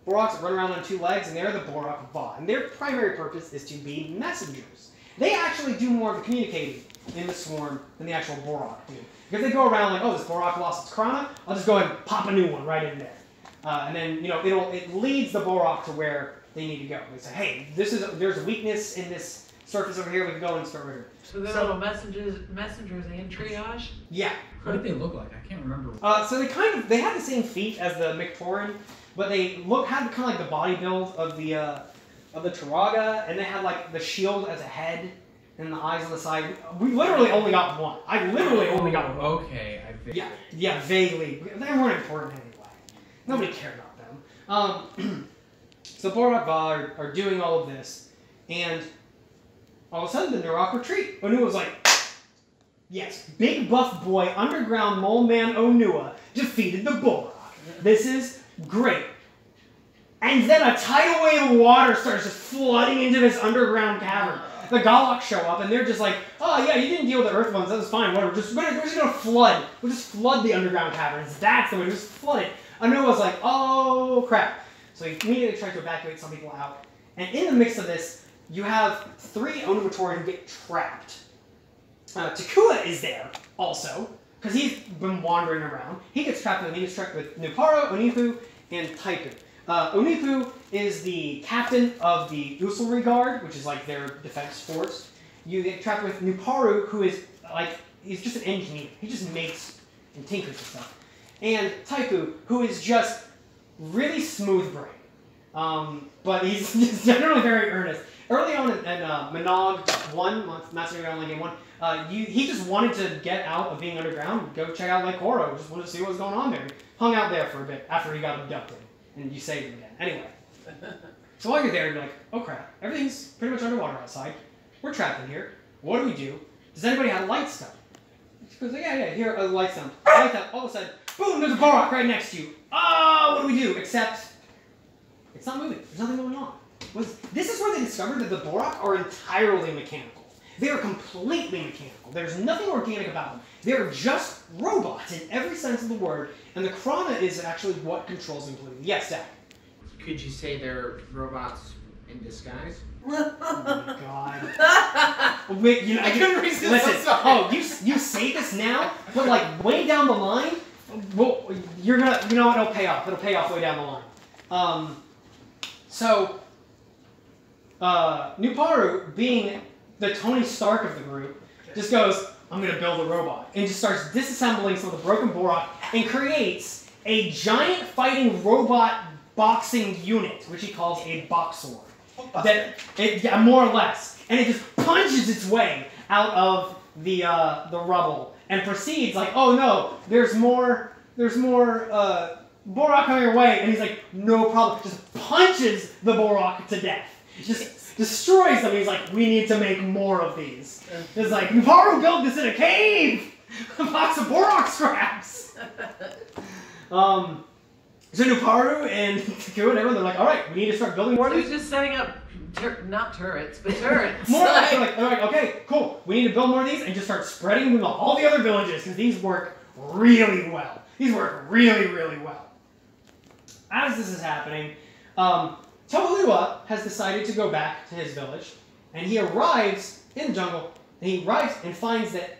Bohroks that run around on 2 legs, and they're the Bohrok Va. And their primary purpose is to be messengers. They actually do more of the communicating in the swarm than the actual Bohrok do. Because they go around like, oh, this Bohrok lost its Krana, I'll just go ahead and pop a new one right in there. And then, you know, it leads the Bohrok to where they need to go. They say, hey, there's a weakness in this surface over here, we can go and start with her. So they're little messengers and triage? Yeah. What did they look like? I can't remember. So they had the same feet as the Matoran, but they had kind of like the body build of the Turaga, and they had like the shield as a head and the eyes on the side. We literally only got one. I literally only got one. Okay, Yeah, vaguely. They weren't important anyway. Nobody cared about them. So Bohrok Va are doing all of this, and all of a sudden the Nurok retreat. Onua was like, yes, big buff boy, underground mole man Onua defeated the Bohrok. This is great. And then a tidal wave of water starts just flooding into this underground cavern. The Galak show up, and they're just like, oh yeah, you didn't deal with the Earth ones, that was fine, whatever. We're just gonna flood. We'll just flood the underground caverns. That's the way, just flood it. Onua's like, oh crap. So he immediately tries to evacuate some people out. And in the mix of this, you have 3 Matoran who get trapped. Takua is there also, because he's been wandering around. He gets trapped with Nuparo, Onipu, and Taipu. Onipu is the captain of the Usulri Guard, which is like their defense force. You get trapped with Nuparu, who is like, he's just an engineer. He just makes and tinkers and stuff. And Taipu, who is just really smooth brain. But he's generally very earnest. Early on in MNOG 1, Master Online Game 1, he just wanted to get out of being underground, go check out Lake Oro, just wanted to see what was going on there. He hung out there for a bit after he got abducted, and you saved him again. Anyway, so while you're there, you're like, oh crap, everything's pretty much underwater outside. We're trapped in here. What do we do? Does anybody have a light stone? He goes, yeah, here, a light stone. Light stone. All of a sudden, boom, there's a Bohrok right next to you. Oh, what do we do? Except, it's not moving. There's nothing going on. This is where they discovered that the Bohrok are entirely mechanical. They are completely mechanical. There's nothing organic about them. They're just robots in every sense of the word, and the Krana is actually what controls them completely. Yes, Zach? Could you say they're robots in disguise? Oh my god. Wait, you know, I couldn't resist. Listen, oh, you say this now, but like way down the line, well, you're gonna, you know what, it'll pay off. It'll pay off way down the line. Nuparu, being the Tony Stark of the group, just goes, I'm going to build a robot. And just starts disassembling some of the broken Bohrok and creates a giant fighting robot boxing unit, which he calls a boxer. Yeah, more or less. And it just punches its way out of the rubble and proceeds like, oh no, there's more Bohrok coming your way. And he's like, no problem. Just punches the Bohrok to death. Just destroys them. He's like, we need to make more of these. It's like, Nuparu built this in a cave! A box of Bohrok scraps! So Nuparu and Takua and everyone, they're like, alright, we need to start building more of So these. he's just setting up, not turrets, but turrets. More they're like, okay, cool, we need to build more of these and just start spreading them to all the other villages, because these work really well. These work really, really well. As this is happening, To'alua has decided to go back to his village, and he arrives in the jungle, and he arrives and finds that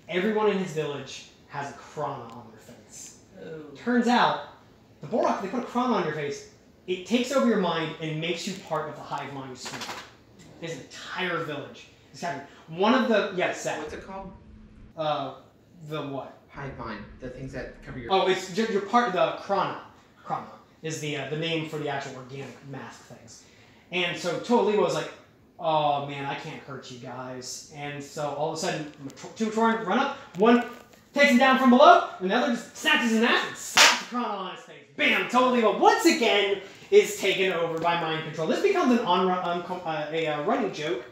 everyone in his village has a Krana on their face. Oh. Turns out, the Bohrok, they put a Krana on your face, it takes over your mind and makes you part of the hive mind swarm. His entire village is happening. One of the, yes, Seth. What's it called? The what? Hive mind. The things that cover your... Oh, it's you're part of the Krana. Krana is the name for the actual organic mask things. And so To'alua was like, oh man, I can't hurt you guys. And so all of a sudden, 2 Matoran run up, one takes him down from below, and the other just snatches his mask and slaps the Krana on his face. Bam! To'alua once again is taken over by mind control. This becomes a running joke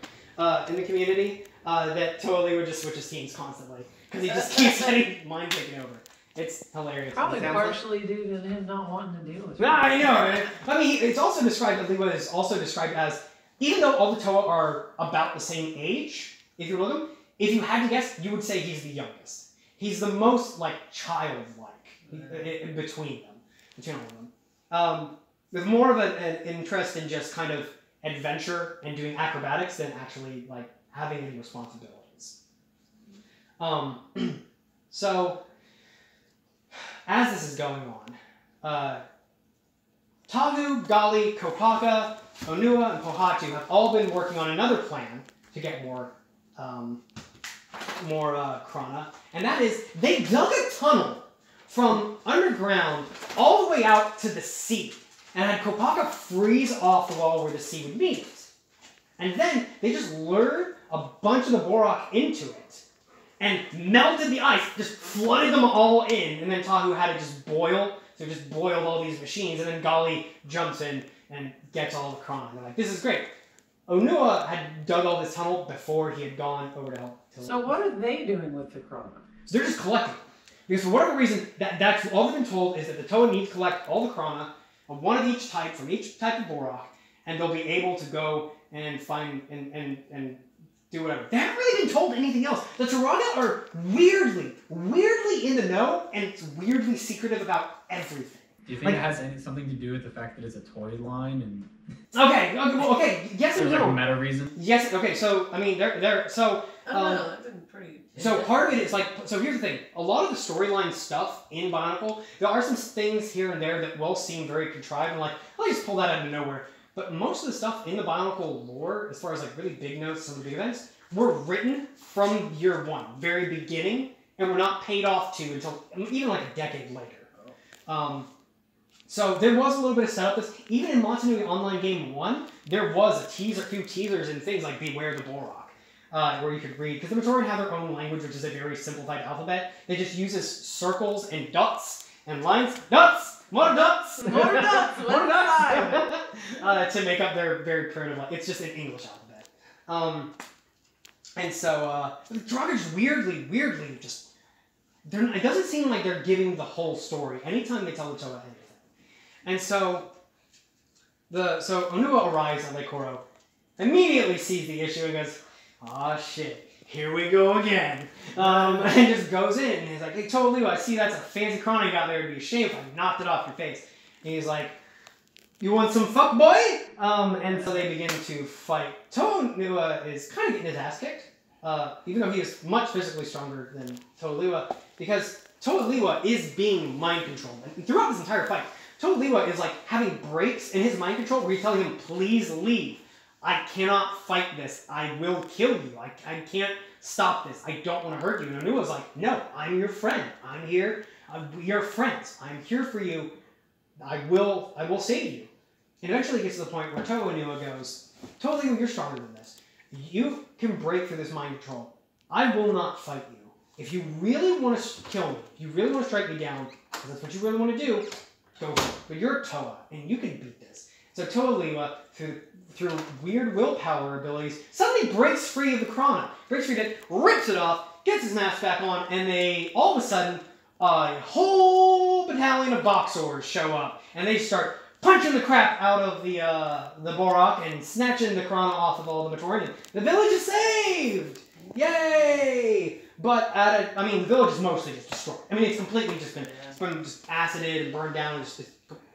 in the community that To'alua just switches teams constantly. Because he just keeps getting mind taken over. It's hilarious. Probably partially due to him not wanting to deal with it. Nah, I know, man. I mean, it's also described, To'alua is also described as, even though all the Toa are about the same age, if you look at them, if you had to guess, you would say he's the youngest. He's the most like childlike between all of them. With more of an interest in just kind of adventure and doing acrobatics than actually like having any responsibilities. So as this is going on, Tahu, Gali, Kopaka, Onua, and Pohatu have all been working on another plan to get more Krana, and that is they dug a tunnel from underground all the way out to the sea, and had Kopaka freeze off the wall where the sea would meet. And then they just lured a bunch of the Bohrok into it, and melted the ice, just flooded them all in, and then Tahu had to just boil, so just boiled all these machines, and then Gali jumps in and gets all the Krana. They're like, this is great. Onua had dug all this tunnel before he had gone over to help. So what are they doing with the Krana? So they're just collecting it. Because for whatever reason, that's all they've been told is that the Toa needs to collect all the Krana, one of each type, from each type of Bohrok, and they'll be able to go and find and do whatever. They haven't really been told anything else. The Turaga are weirdly in the know, and it's weirdly secretive about everything. Do you think it has something to do with the fact that it's a toy line and? Okay, yes and There's no. like a meta reason. Yes, okay. So I mean, they're so. That's been pretty. So part of it is like, so here's the thing. A lot of the storyline stuff in Bionicle, there are some things here and there that will seem very contrived and like, I'll just pull that out of nowhere. But most of the stuff in the Bionicle lore, as far as like really big notes, some of the big events, were written from year one, very beginning, and were not paid off to until even like a decade later. So there was a little bit of setup. Even in Montanui Online Game 1, there was a few teasers and things like Beware the Bohrok, where you could read, because the Matoran have their own language, which is a very simplified alphabet. They just uses circles and dots and lines. Dots! More dots! More dots! More dots! To make up their very primitive, it's just an English alphabet. And so, the Dragons weirdly just, it doesn't seem like they're giving the whole story anytime they tell each other anything. And so Onua arrives at Lake Koro, immediately sees the issue and goes, "Aw shit, here we go again." And just goes in and he's like, "Hey, Toa, I see that's a fancy Krana you got there. It'd be a shame if I knocked it off your face." And he's like, "You want some fuck, boy?" And so they begin to fight. Toa is kind of getting his ass kicked, even though he is much physically stronger than Toa, because Toa is being mind controlled. And throughout this entire fight, Toa is like having breaks in his mind control where he's telling him, "Please leave. I cannot fight this. I will kill you. I can't stop this. I don't want to hurt you." And Onua's like, "No, I'm your friend. I'm here. We are friends. I'm here for you. I will save you." And eventually it gets to the point where Onua goes, "Toa, you're stronger than this. You can break through this mind control. I will not fight you. If you really want to kill me, if you really want to strike me down, because that's what you really want to do, go for it. But you're Toa, and you can beat this." So Toa, through weird willpower abilities, suddenly breaks free of the Krana. Breaks free of it, rips it off, gets his mask back on, and they, all of a sudden, a whole battalion of Boxors show up. And they start punching the crap out of the Bohrok and snatching the Krana off of all the Matoran. The village is saved! Yay! But the village is mostly just destroyed. I mean, it's completely just been just acided and burned down and just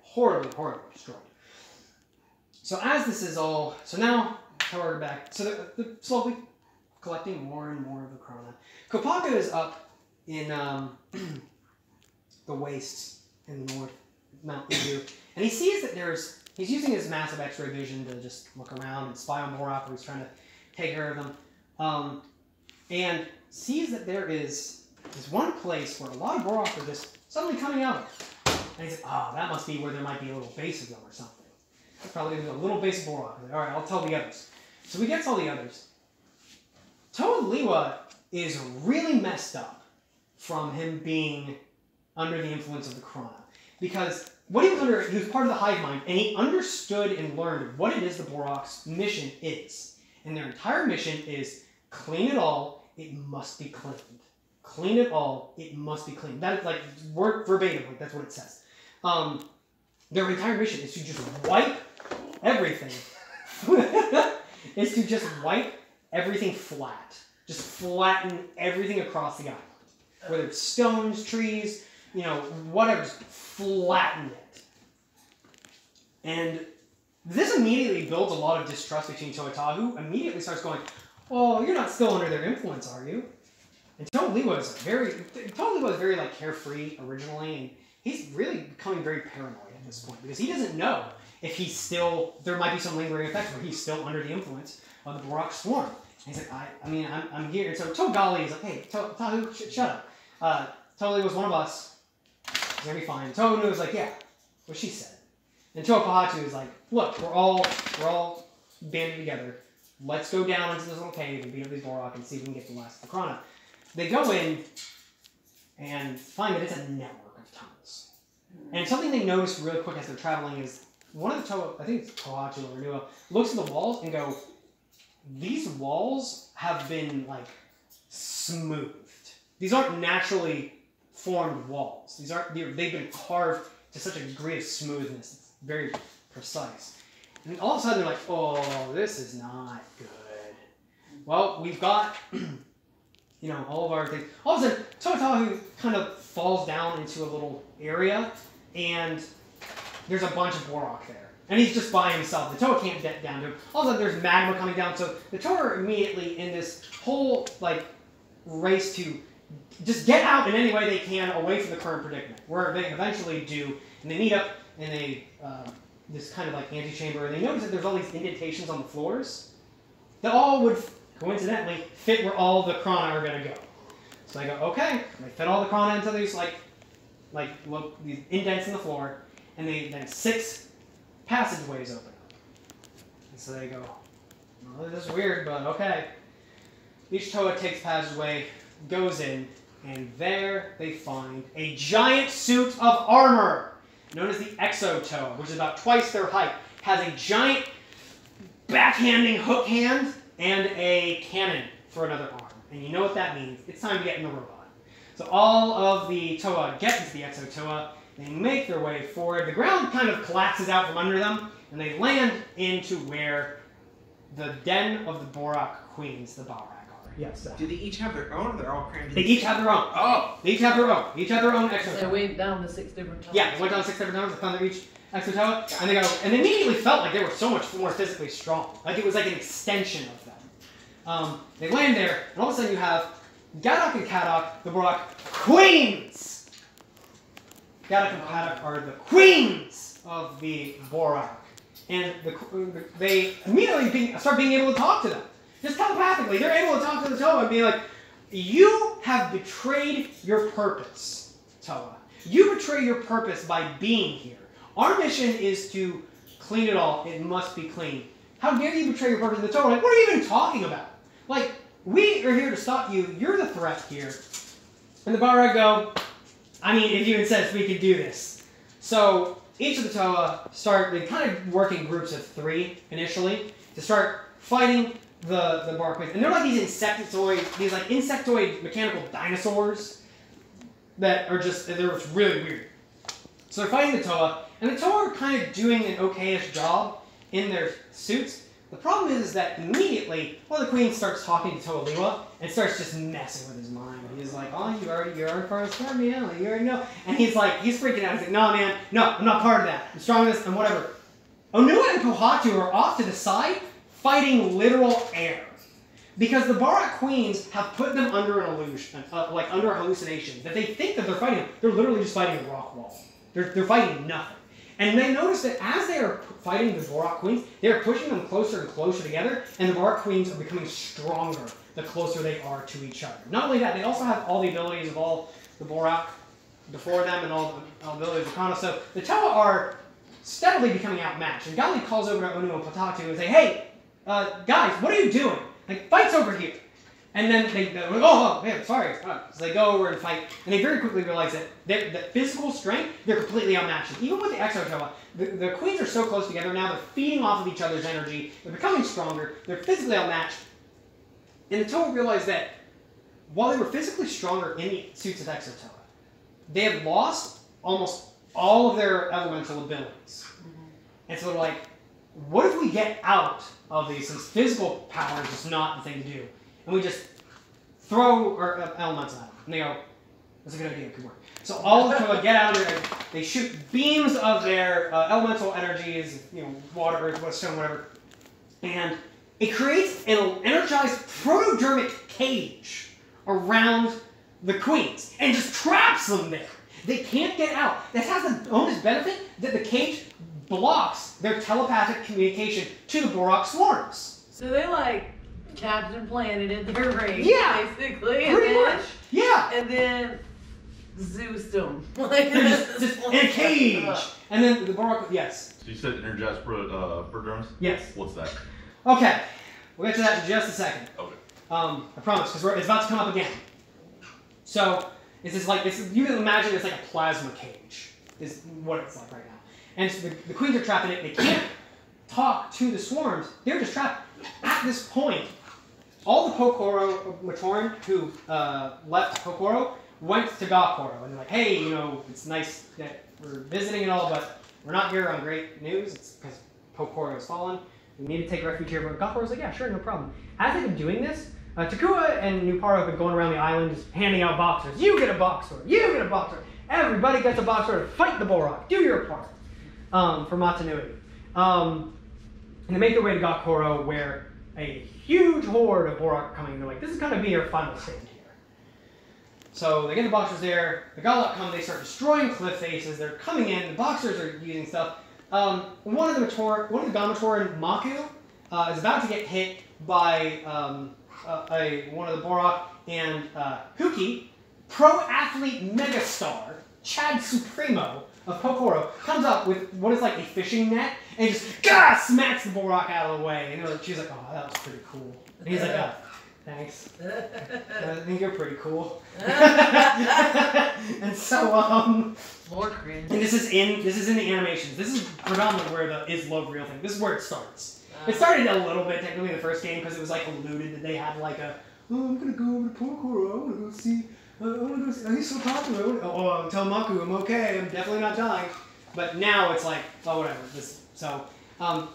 horribly destroyed. So as this is all, so now we're back. So they're slowly collecting more and more of the Krana. Kopaka is up in the wastes in the north, Mount Igu, and he sees that he's using his massive X-ray vision to just look around and spy on Bohrok, where he's trying to take care of them, and sees that there is this one place where a lot of Bohrok are just suddenly coming out of. And he's like, "Oh, that must be where there might be a little base of them or something. Probably a little base of Bohrok." Like, "all right, I'll tell the others." So he gets all the others. Toa is really messed up from him being under the influence of the Krana. Because what he was part of the hive mind, and he understood and learned what it is the Bohrok's mission is. And their entire mission is clean it all, it must be cleaned. Clean it all, it must be cleaned. That is like word verbatim, like that's what it says. Their entire mission is to just wipe everything. Is to just wipe everything flat. just flatten everything across the island. Whether it's stones, trees, you know, whatever, just flatten it. And this immediately builds a lot of distrust between Toa Tahu. Immediately starts going, "Oh, you're not still under their influence, are you?" And Toa Liwa is very like carefree originally, and he's really becoming very paranoid at this point because he doesn't know if he's still, there might be some lingering effects where he's still under the influence of the Bohrok swarm. And he's like, I'm here. And so Togali is like, "Hey, Tahu, shut up. Toa Liwa was one of us. It's gonna be fine." Toa Unu was like, "Yeah, what she said." And Toa Pahatu is like, "Look, we're all banded together. Let's go down into this little cave and beat up these Bohrok and see if we can get the last of the Krana." They go in and find that it's a network of tunnels. And something they notice really quick as they're traveling is one of the Toa, I think it's Tohatu or Renua, looks at the walls and go, "These walls have been like smoothed. These aren't naturally formed walls. They've been carved to such a degree of smoothness. It's very precise." And all of a sudden they're like, "Oh, this is not good. Well, we've got, you know, all of our things." All of a sudden, Toa Tahu kind of falls down into a little area, and there's a bunch of Bohrok there. And he's just by himself. The Toa can't get down to him. All of a sudden, there's magma coming down, so the Toa are immediately in this whole, like, race to just get out in any way they can away from the current predicament, where they eventually do, and they meet up in a, this kind of like antechamber, and they notice that there's all these indentations on the floors that all would coincidentally fit where all the Krana are going to go. So they go, okay, and they fit all the Krana into these these indents in the floor, and then 6 passageways open up. And so they go, "Well, this is weird, but okay." Each Toa takes passageway, goes in, and there they find a giant suit of armor, known as the Exo Toa, which is about twice their height, has a giant backhanding hook hand and a cannon for another arm. And you know what that means. It's time to get in the robot. So all of the Toa get into the Exo Toa. They make their way forward. The ground kind of collapses out from under them, and they land into where the den of the Bohrok queens, the Bohrok, are. Yes. Do they each have their own, or they're all crammed in? They each have their own. Oh! They each have their own. Each have their own Exo Toa. They went down the 6 different tunnels. Yeah, they went down 6 different tunnels. They found their each Exo Toa, and they go, and they immediately felt like they were so much more physically strong. Like it was like an extension of them. They land there, and all of a sudden you have Gadok and Kadok, the Bohrok queens. Gadok and Kadok are the queens of the Bohrok, and they immediately start being able to talk to them. Just telepathically, they're able to talk to the Toa and be like, "You have betrayed your purpose, Toa. You betray your purpose by being here. Our mission is to clean it all. It must be clean. How dare you betray your purpose?" And the Toa are like, "What are you even talking about? Like, we are here to stop you. You're the threat here." And the Bohrok go, "I mean, if you insist, we can do this." So each of the Toa they kind of work in groups of 3 initially to start fighting the Bohrok queens. And they're like these insectoid mechanical dinosaurs that are they're really weird. So they're fighting the Toa, and the Toa are kind of doing an okay-ish job in their suits. The problem is that immediately, one of the queens starts talking to Toa Liwa and starts just messing with his mind. He's like, "Oh, you're already part of the squad, man. Like, you already know." And he's freaking out. He's like, "No, man, no, I'm not part of that. I'm strong in this and whatever." Onua and Pohatu are off to the side fighting literal air. Because the Bohrok queens have put them under an illusion, under a hallucination, that they think that they're fighting. They're literally just fighting a rock wall. They're fighting nothing. And they notice that as they are fighting the Bohrok queens, they are pushing them closer and closer together, and the Bohrok queens are becoming stronger the closer they are to each other. Not only that, they also have all the abilities of all the Bohrok before them and all the abilities of Kana. So the Toa are steadily becoming outmatched. And Gali calls over to Onu and Potatu and say, "Hey, guys, what are you doing? Like, fight's over here." And then they go, "Oh, man, sorry." So they go over and fight, and they very quickly realize that that physical strength, they're completely outmatched. Even with the Exo Toa, the queens are so close together now, they're feeding off of each other's energy, they're becoming stronger, they're physically outmatched. And the Toa realize that while they were physically stronger in the suits of Exo Toa, they have lost almost all of their elemental abilities. And so they're like, what if we get out of these, since physical power is just not the thing to do, and we just throw elements at them. And they go, that's a good idea, good work. So all of the Toa get out of there, they shoot beams of their elemental energies, water, earth, stone, whatever, and it creates an energized protodermic cage around the queens and just traps them there. They can't get out. That has the bonus benefit that the cage blocks their telepathic communication to the Bohrok swarms. So they like Captain Planeted their race, Yeah, basically. pretty much. Yeah. And then Zeused them. They're just in a cage. And then the Bohrok, yes. So you said energized prodermis? Yes. What's that? Okay. We'll get to that in just a second. Okay. I promise, because it's about to come up again. So, it's just like, you can imagine it's like a plasma cage, is what it's like right now. And so the queens are trapped in it. They can't talk to the swarms. They're just trapped. At this point, all the Kokoro Matoran who left Kokoro went to Gakoro. And they're like, hey, it's nice that we're visiting and all, but we're not here on great news. It's because Kokoro has fallen. We need to take refuge here. But Gakoro's like, yeah, sure, no problem. As they've been doing this, Takua and Nuparo have been going around the island just handing out boxers. You get a box sword. You get a box sword. Everybody gets a box sword. Fight the Bohrok. Do your part. For Matanui. And they make their way to Gakoro, where a huge horde of Bohrok are coming. They're like, this is going to be your final stand here. So they get the boxers there. The Galak come. They start destroying cliff faces. They're coming in. The boxers are using stuff. One of the Gamatoran, Maku, is about to get hit by one of the Bohrok, and Huki, pro athlete megastar, Chad Supremo of Kokoro, comes up with what is like a fishing net and just smacks the Bohrok out of the way. And she's like, oh, that was pretty cool. And he's like, oh, thanks. I think you're pretty cool. And so, more cringe. and this is in the animations. This is predominantly where the is love real thing. This is where it starts. It started a little bit technically in the first game because it was like alluded that they had like I'm gonna go over to Kokoro. I wanna go see. He's so popular. Tell Maku I'm okay. I'm definitely not dying. But now it's like, oh whatever.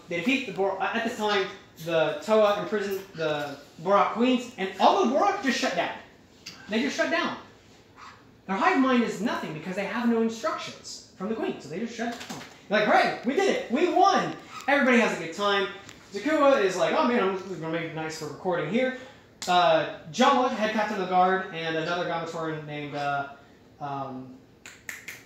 They defeat the Bohrok. At this time, the Toa imprisoned the Bohrok queens, and all of the Bohrok just shut down. They just shut down. Their hive mind is nothing because they have no instructions from the queen, so they just shut down. They're like, great, we did it, we won. Everybody has a good time. Takua is like, oh man, I'm gonna make it nice for recording here. Jala, head captain of the guard, and another Gamatoran named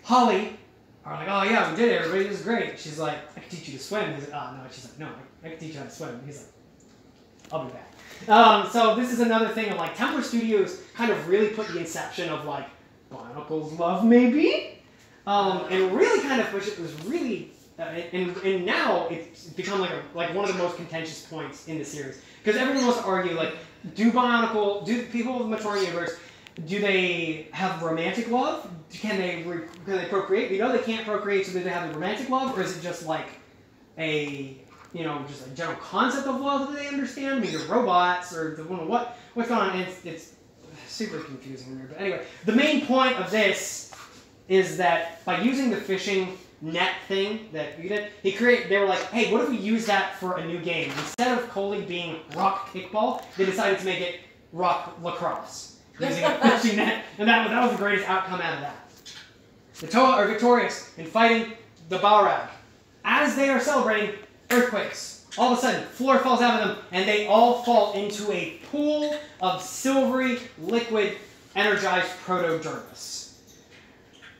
Holly are like, oh yeah, we did it, everybody, this is great. She's like, I can teach you to swim. He's like, oh no. She's like, no, I can teach you how to swim. He's like, I'll be back. So this is another thing of like Templar Studios kind of really put the inception of like Bionicle's love maybe, and really kind of push it. Was really. And now it's become like one of the most contentious points in the series because everyone wants to argue like, do people of the Matoran universe, do they have romantic love? Can they procreate? We know they can't procreate, so do they have the romantic love, or is it just like a just a general concept of love that they understand? I mean, they're robots, or what's going on? It's super confusing here. But anyway, the main point of this is that by using the fishing net thing that we did, they were like, hey, what if we use that for a new game? Instead of Coley being rock kickball, they decided to make it rock lacrosse, using a fishing net, and that was the greatest outcome out of that. The Toa are victorious in fighting the Bohrok. As they are celebrating, earthquakes. All of a sudden, floor falls out of them, and they all fall into a pool of silvery, liquid, energized protodermis.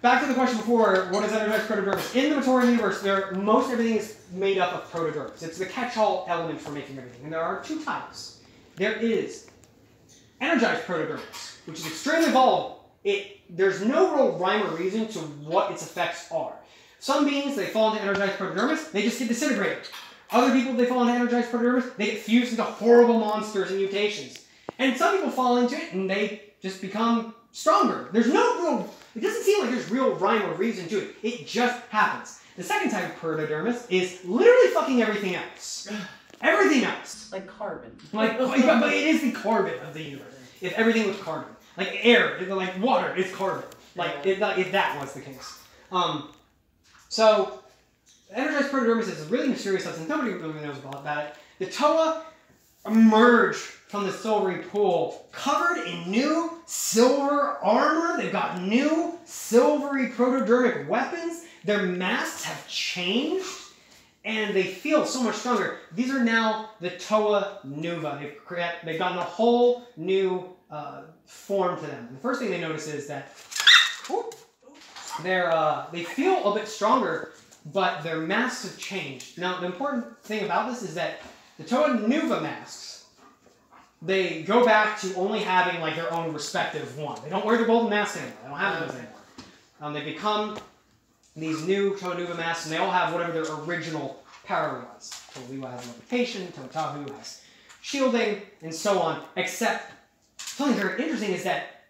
Back to the question before, what is energized protodermis? In the Matoran universe, most everything is made up of protodermis. It's the catch-all element for making everything. And there are two types. There is energized protodermis, which is extremely volatile. There's no real rhyme or reason to what its effects are. Some beings, they fall into energized protodermis, they just get disintegrated. Other people, they fall into energized protodermis, they get fused into horrible monsters and mutations. And some people fall into it, and they just become stronger. There's no real... It doesn't seem like there's real rhyme or reason to it. It just happens. The second type of protodermis is literally fucking everything else. Everything else. Like carbon. But it is the carbon of the universe. If everything was carbon. Like air, like water is carbon. Like, if that was the case. So, energized protodermis is a really mysterious substance. Nobody really knows about it. The Toa emerge from the silvery pool, covered in new silver armor. They've got new silvery protodermic weapons. Their masks have changed, and they feel so much stronger. These are now the Toa Nuva. They've gotten a whole new form to them. The first thing they notice is that they feel a bit stronger, but their masks have changed. Now, the important thing about this is that the Toa Nuva masks, they go back to only having like their own respective one. They don't wear the golden masks anymore. They don't have those anymore. They become these new Toa Nuva masks, and they all have whatever their original power was. Toa Liwa has levitation, Toa Tahu has shielding, and so on. Except, something very interesting is that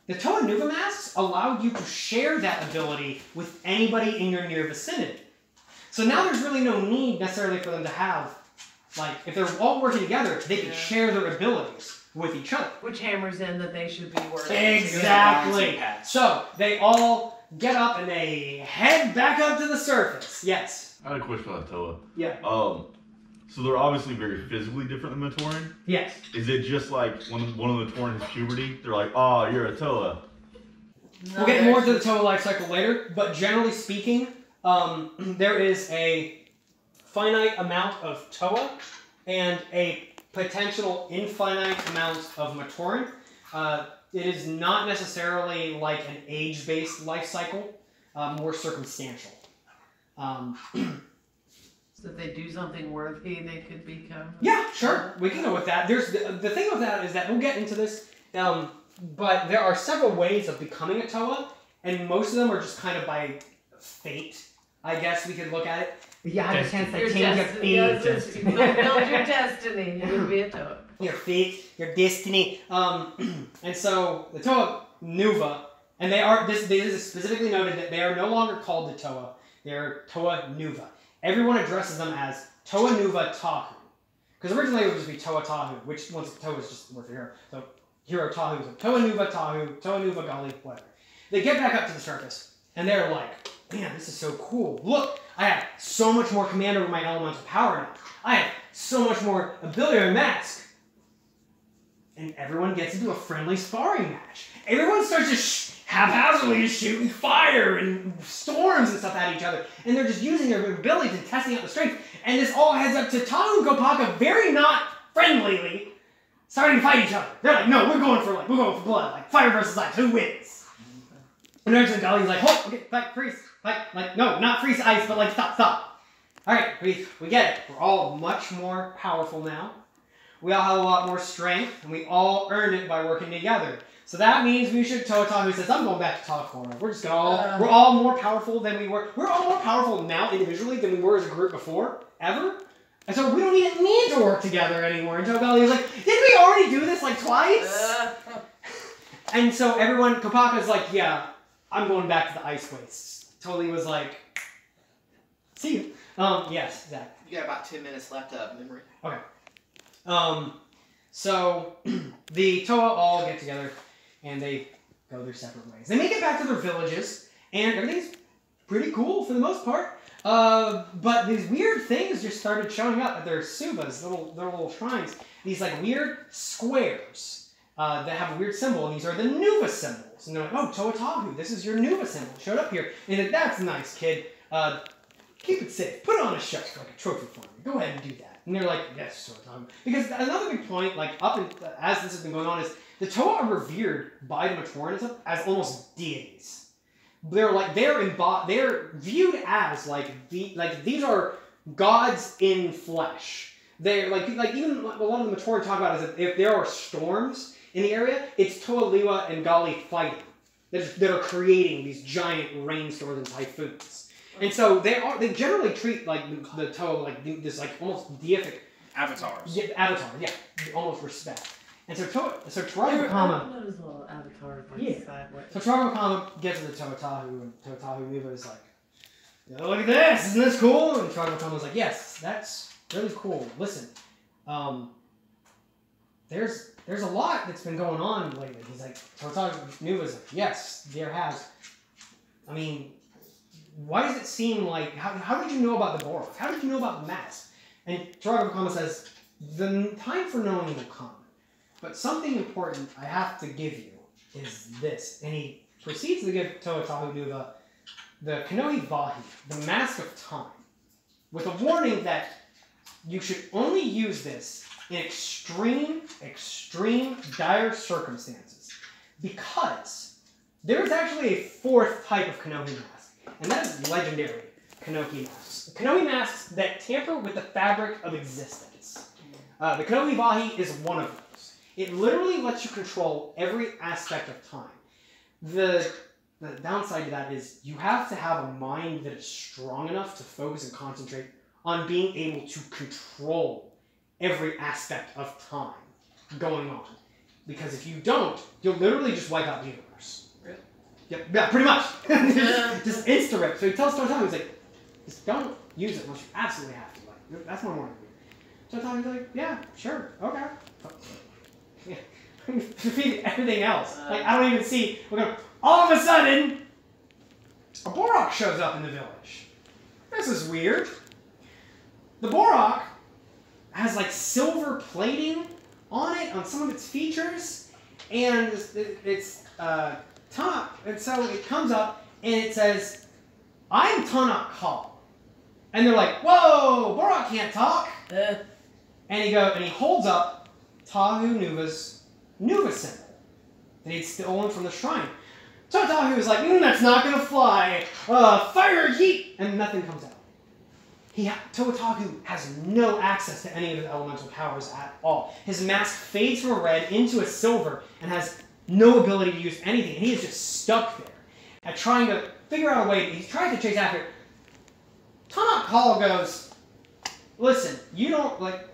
the Toa Nuva masks allow you to share that ability with anybody in your near vicinity. So now there's really no need necessarily for them to have, like, if they're all working together, they can share their abilities with each other. Which hammers in that they should be working. Exactly. So they all get up and they head back up to the surface. Yes. I had a question about Toa. Yeah. So they're obviously very physically different than Matoran. Yes. Is it just like when one of the Matoran hits puberty, they're like, oh, you're a Toa? No, We'll get more into the Toa life cycle later, but generally speaking, there is a finite amount of Toa and a potential infinite amount of Matoran. It is not necessarily like an age-based life cycle, more circumstantial. So if they do something worthy, they could become... Yeah, sure. We can go with that. There's the thing with that is that we'll get into this, but there are several ways of becoming a Toa, and most of them are just kind of by fate, I guess we could look at it. Yeah, I can't say change your fate. Yes, you build your destiny. You will be a Toa. Your fate, your destiny. And so the Toa Nuva, and they are this is specifically noted that they are no longer called the Toa. They are Toa Nuva. Everyone addresses them as Toa Nuva Tahu. Because originally it would just be Toa Tahu, which once Toa is just word for hero. So hero Tahu, so Toa Nuva Tahu, Toa Nuva Gali, whatever. They get back up to the surface, and they're like, man, this is so cool. Look, I have so much more command over my elemental power now. I have so much more ability to mask. And everyone gets into a friendly sparring match. Everyone starts to haphazardly shooting fire and storms and stuff at each other. And they're just using their abilities and testing out the strength. And this all heads up to Tahu and Kopaka very not friendlyly starting to fight each other. They're like, no, we're going for blood. Like, fire versus ice. Who wins? And eventually Gali's like, oh, okay, fight, freeze. Fight, like, no, not freeze ice, but like, stop. Alright, we get it. We're all much more powerful now. We all have a lot more strength, and we all earned it by working together. So that means we should Toa Tahu says, I'm going back to Talakora. We're just gonna we're all more powerful than we were. We're all more powerful now individually than we were as a group before, ever. And so we don't even need to work together anymore. And Togali was like, didn't we already do this like twice? And so everyone, Kopaka's like, yeah, I'm going back to the ice wastes. Totally was like, see you. Yes, Zach. You got about 10 minutes left of memory. Okay. So the Toa all get together and they go their separate ways. They make it back to their villages and everything's pretty cool for the most part. But these weird things just started showing up at their subas, their little shrines. These like weird squares that have a weird symbol, and these are the Nuva symbols. And they're like, oh, Toa Tahu, this is your Nuva symbol. It showed up here. And like, that's nice, kid. Keep it safe. Put it on a shelf like a trophy for me. Go ahead and do that. And they're like, yes, Toa Tahu. Because another big point, like as this has been going on, is the Toa are revered by the Matoran and stuff as almost deities. They're viewed as these are gods in flesh. They're like even a lot of the Matoran talk about is that if there are storms in the area, it's Toa Liwa and Gali fighting that are creating these giant rainstorms and typhoons. And so they generally treat like the Toa like this like almost deific avatars. Yeah, avatar, yeah, almost respect. And so Taraga I Makama. noticed a little avatar. Yeah. So Taraga Makama gets to the Toa Tahu, and Toa Tahu Nuva is like, look at this, isn't this cool? And Taraga Makama was like, yes, that's really cool. Listen, there's a lot that's been going on lately. He's like, Toa Tahu Nuva's like, yes, there has. I mean, why does it seem like, how did you know about the Bohrok? How did you know about the mask? And Taraga Makama says, The time for knowing will come. But something important I have to give you is this. And he proceeds to give Toatahu Nuva the Kanohi Vahi, the Mask of Time, with a warning that you should only use this in extreme, dire circumstances. Because there is actually a fourth type of Kanohi mask, and that is legendary Kanohi masks. Kanohi masks that tamper with the fabric of existence. The Kanohi Vahi is one of those. It literally lets you control every aspect of time. The downside to that is you have to have a mind that is strong enough to focus and concentrate on being able to control every aspect of time going on. Because if you don't, you'll literally just wipe out the universe. Really? Yep, yeah, pretty much. just insta-rip. So he tells Toatahu, he's like, just don't use it unless you absolutely have to. Like, that's one more thing. Toatahu's like, yeah, sure, okay. Yeah. Defeat everything else. Like, I don't even see, all of a sudden, a Bohrok shows up in the village. This is weird. The Bohrok has like silver plating on it, on some of its features, and it's top, and so it comes up and it says, "I'm Tanak Kal," and they're like, "Whoa, Bohrok can't talk." And he holds up Tahu Nuva's Nuva symbol that he'd stolen from the shrine. Toatahu is like, "That's not gonna fly. Fire heat," and nothing comes out. Toatahu has no access to any of his elemental powers at all. His mask fades from a red into a silver and has no ability to use anything. And he is just stuck there at trying to figure out a way. He's trying to chase after it. Tanak Kal goes, "Listen, you don't, like,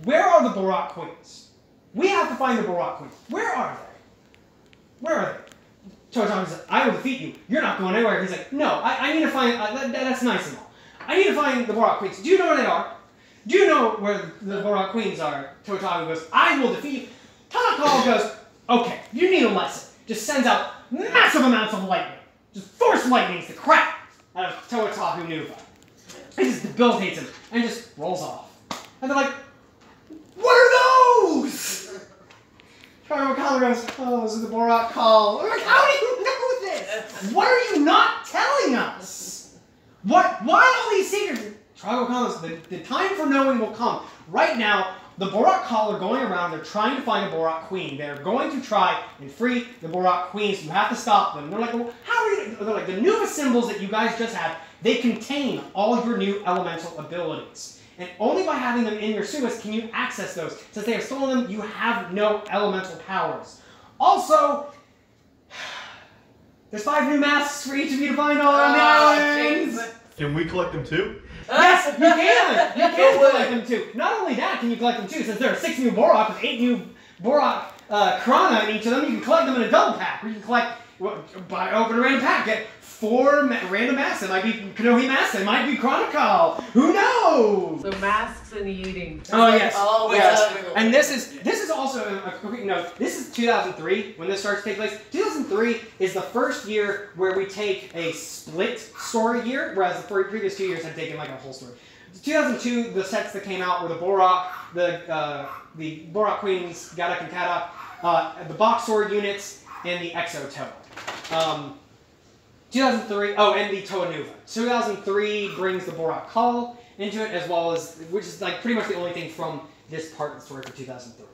where are the Bohrok queens? We have to find the Bohrok queens. Where are they? Where are they?" Toatahu says, "I will defeat you. You're not going anywhere." He's like, "No, I need to find, that's nice and all. I need to find the Bohrok queens. Do you know where they are? Do you know where the Bohrok queens are?" Toatahu goes, "I will defeat you." Tanak Kal goes, "Okay, you need a lesson." Just sends out massive amounts of lightning. Just force lightnings the crap out of Toatahu Nuva. It just debilitates him and just rolls off. And they're like, "What are those?" Tribal Kal goes, "Oh, this is the Bohrok Kal." We're like, "How do you know this? What are you not telling us? Why all these secrets?" Tribal Kal goes, the time for knowing will come. Right now, the Bohrok Kal are going around. They're trying to find a Bohrok queen. They're going to try and free the Bohrok queens. You have to stop them. They're like, "Well, how are you?" They're like, "The Nuva symbols that you guys just had, they contain all your new elemental abilities. And only by having them in your Suis can you access those. Since they have stolen them, you have no elemental powers. Also, there's 5 new masks for each of you to find all around the islands." Can we collect them too? Yes, you can! You can collect them too. Not only that can you collect them too, since there are 6 new Bohrok with 8 new Bohrok Krana in each of them, you can collect them in a double pack. Or you can collect, open a random pack, get 4 random masks. It might be Kanohi masks, it might be Chronicle. Who knows? So masks and eating. Oh yes. Oh yes. And this is also a quick note. This is 2003 when this starts to take place. 2003 is the first year where we take a split story year, whereas the previous 2 years had taken like a whole story. 2002, the sets that came out were the Bohrok, the Bohrok Queens, Gadak and Kadak, the box sword units, and the Exo Toe. 2003, and the Toa Nuva. 2003 brings the Bohrok Kal into it, as well as, which is like pretty much the only thing from this part of the story for 2003.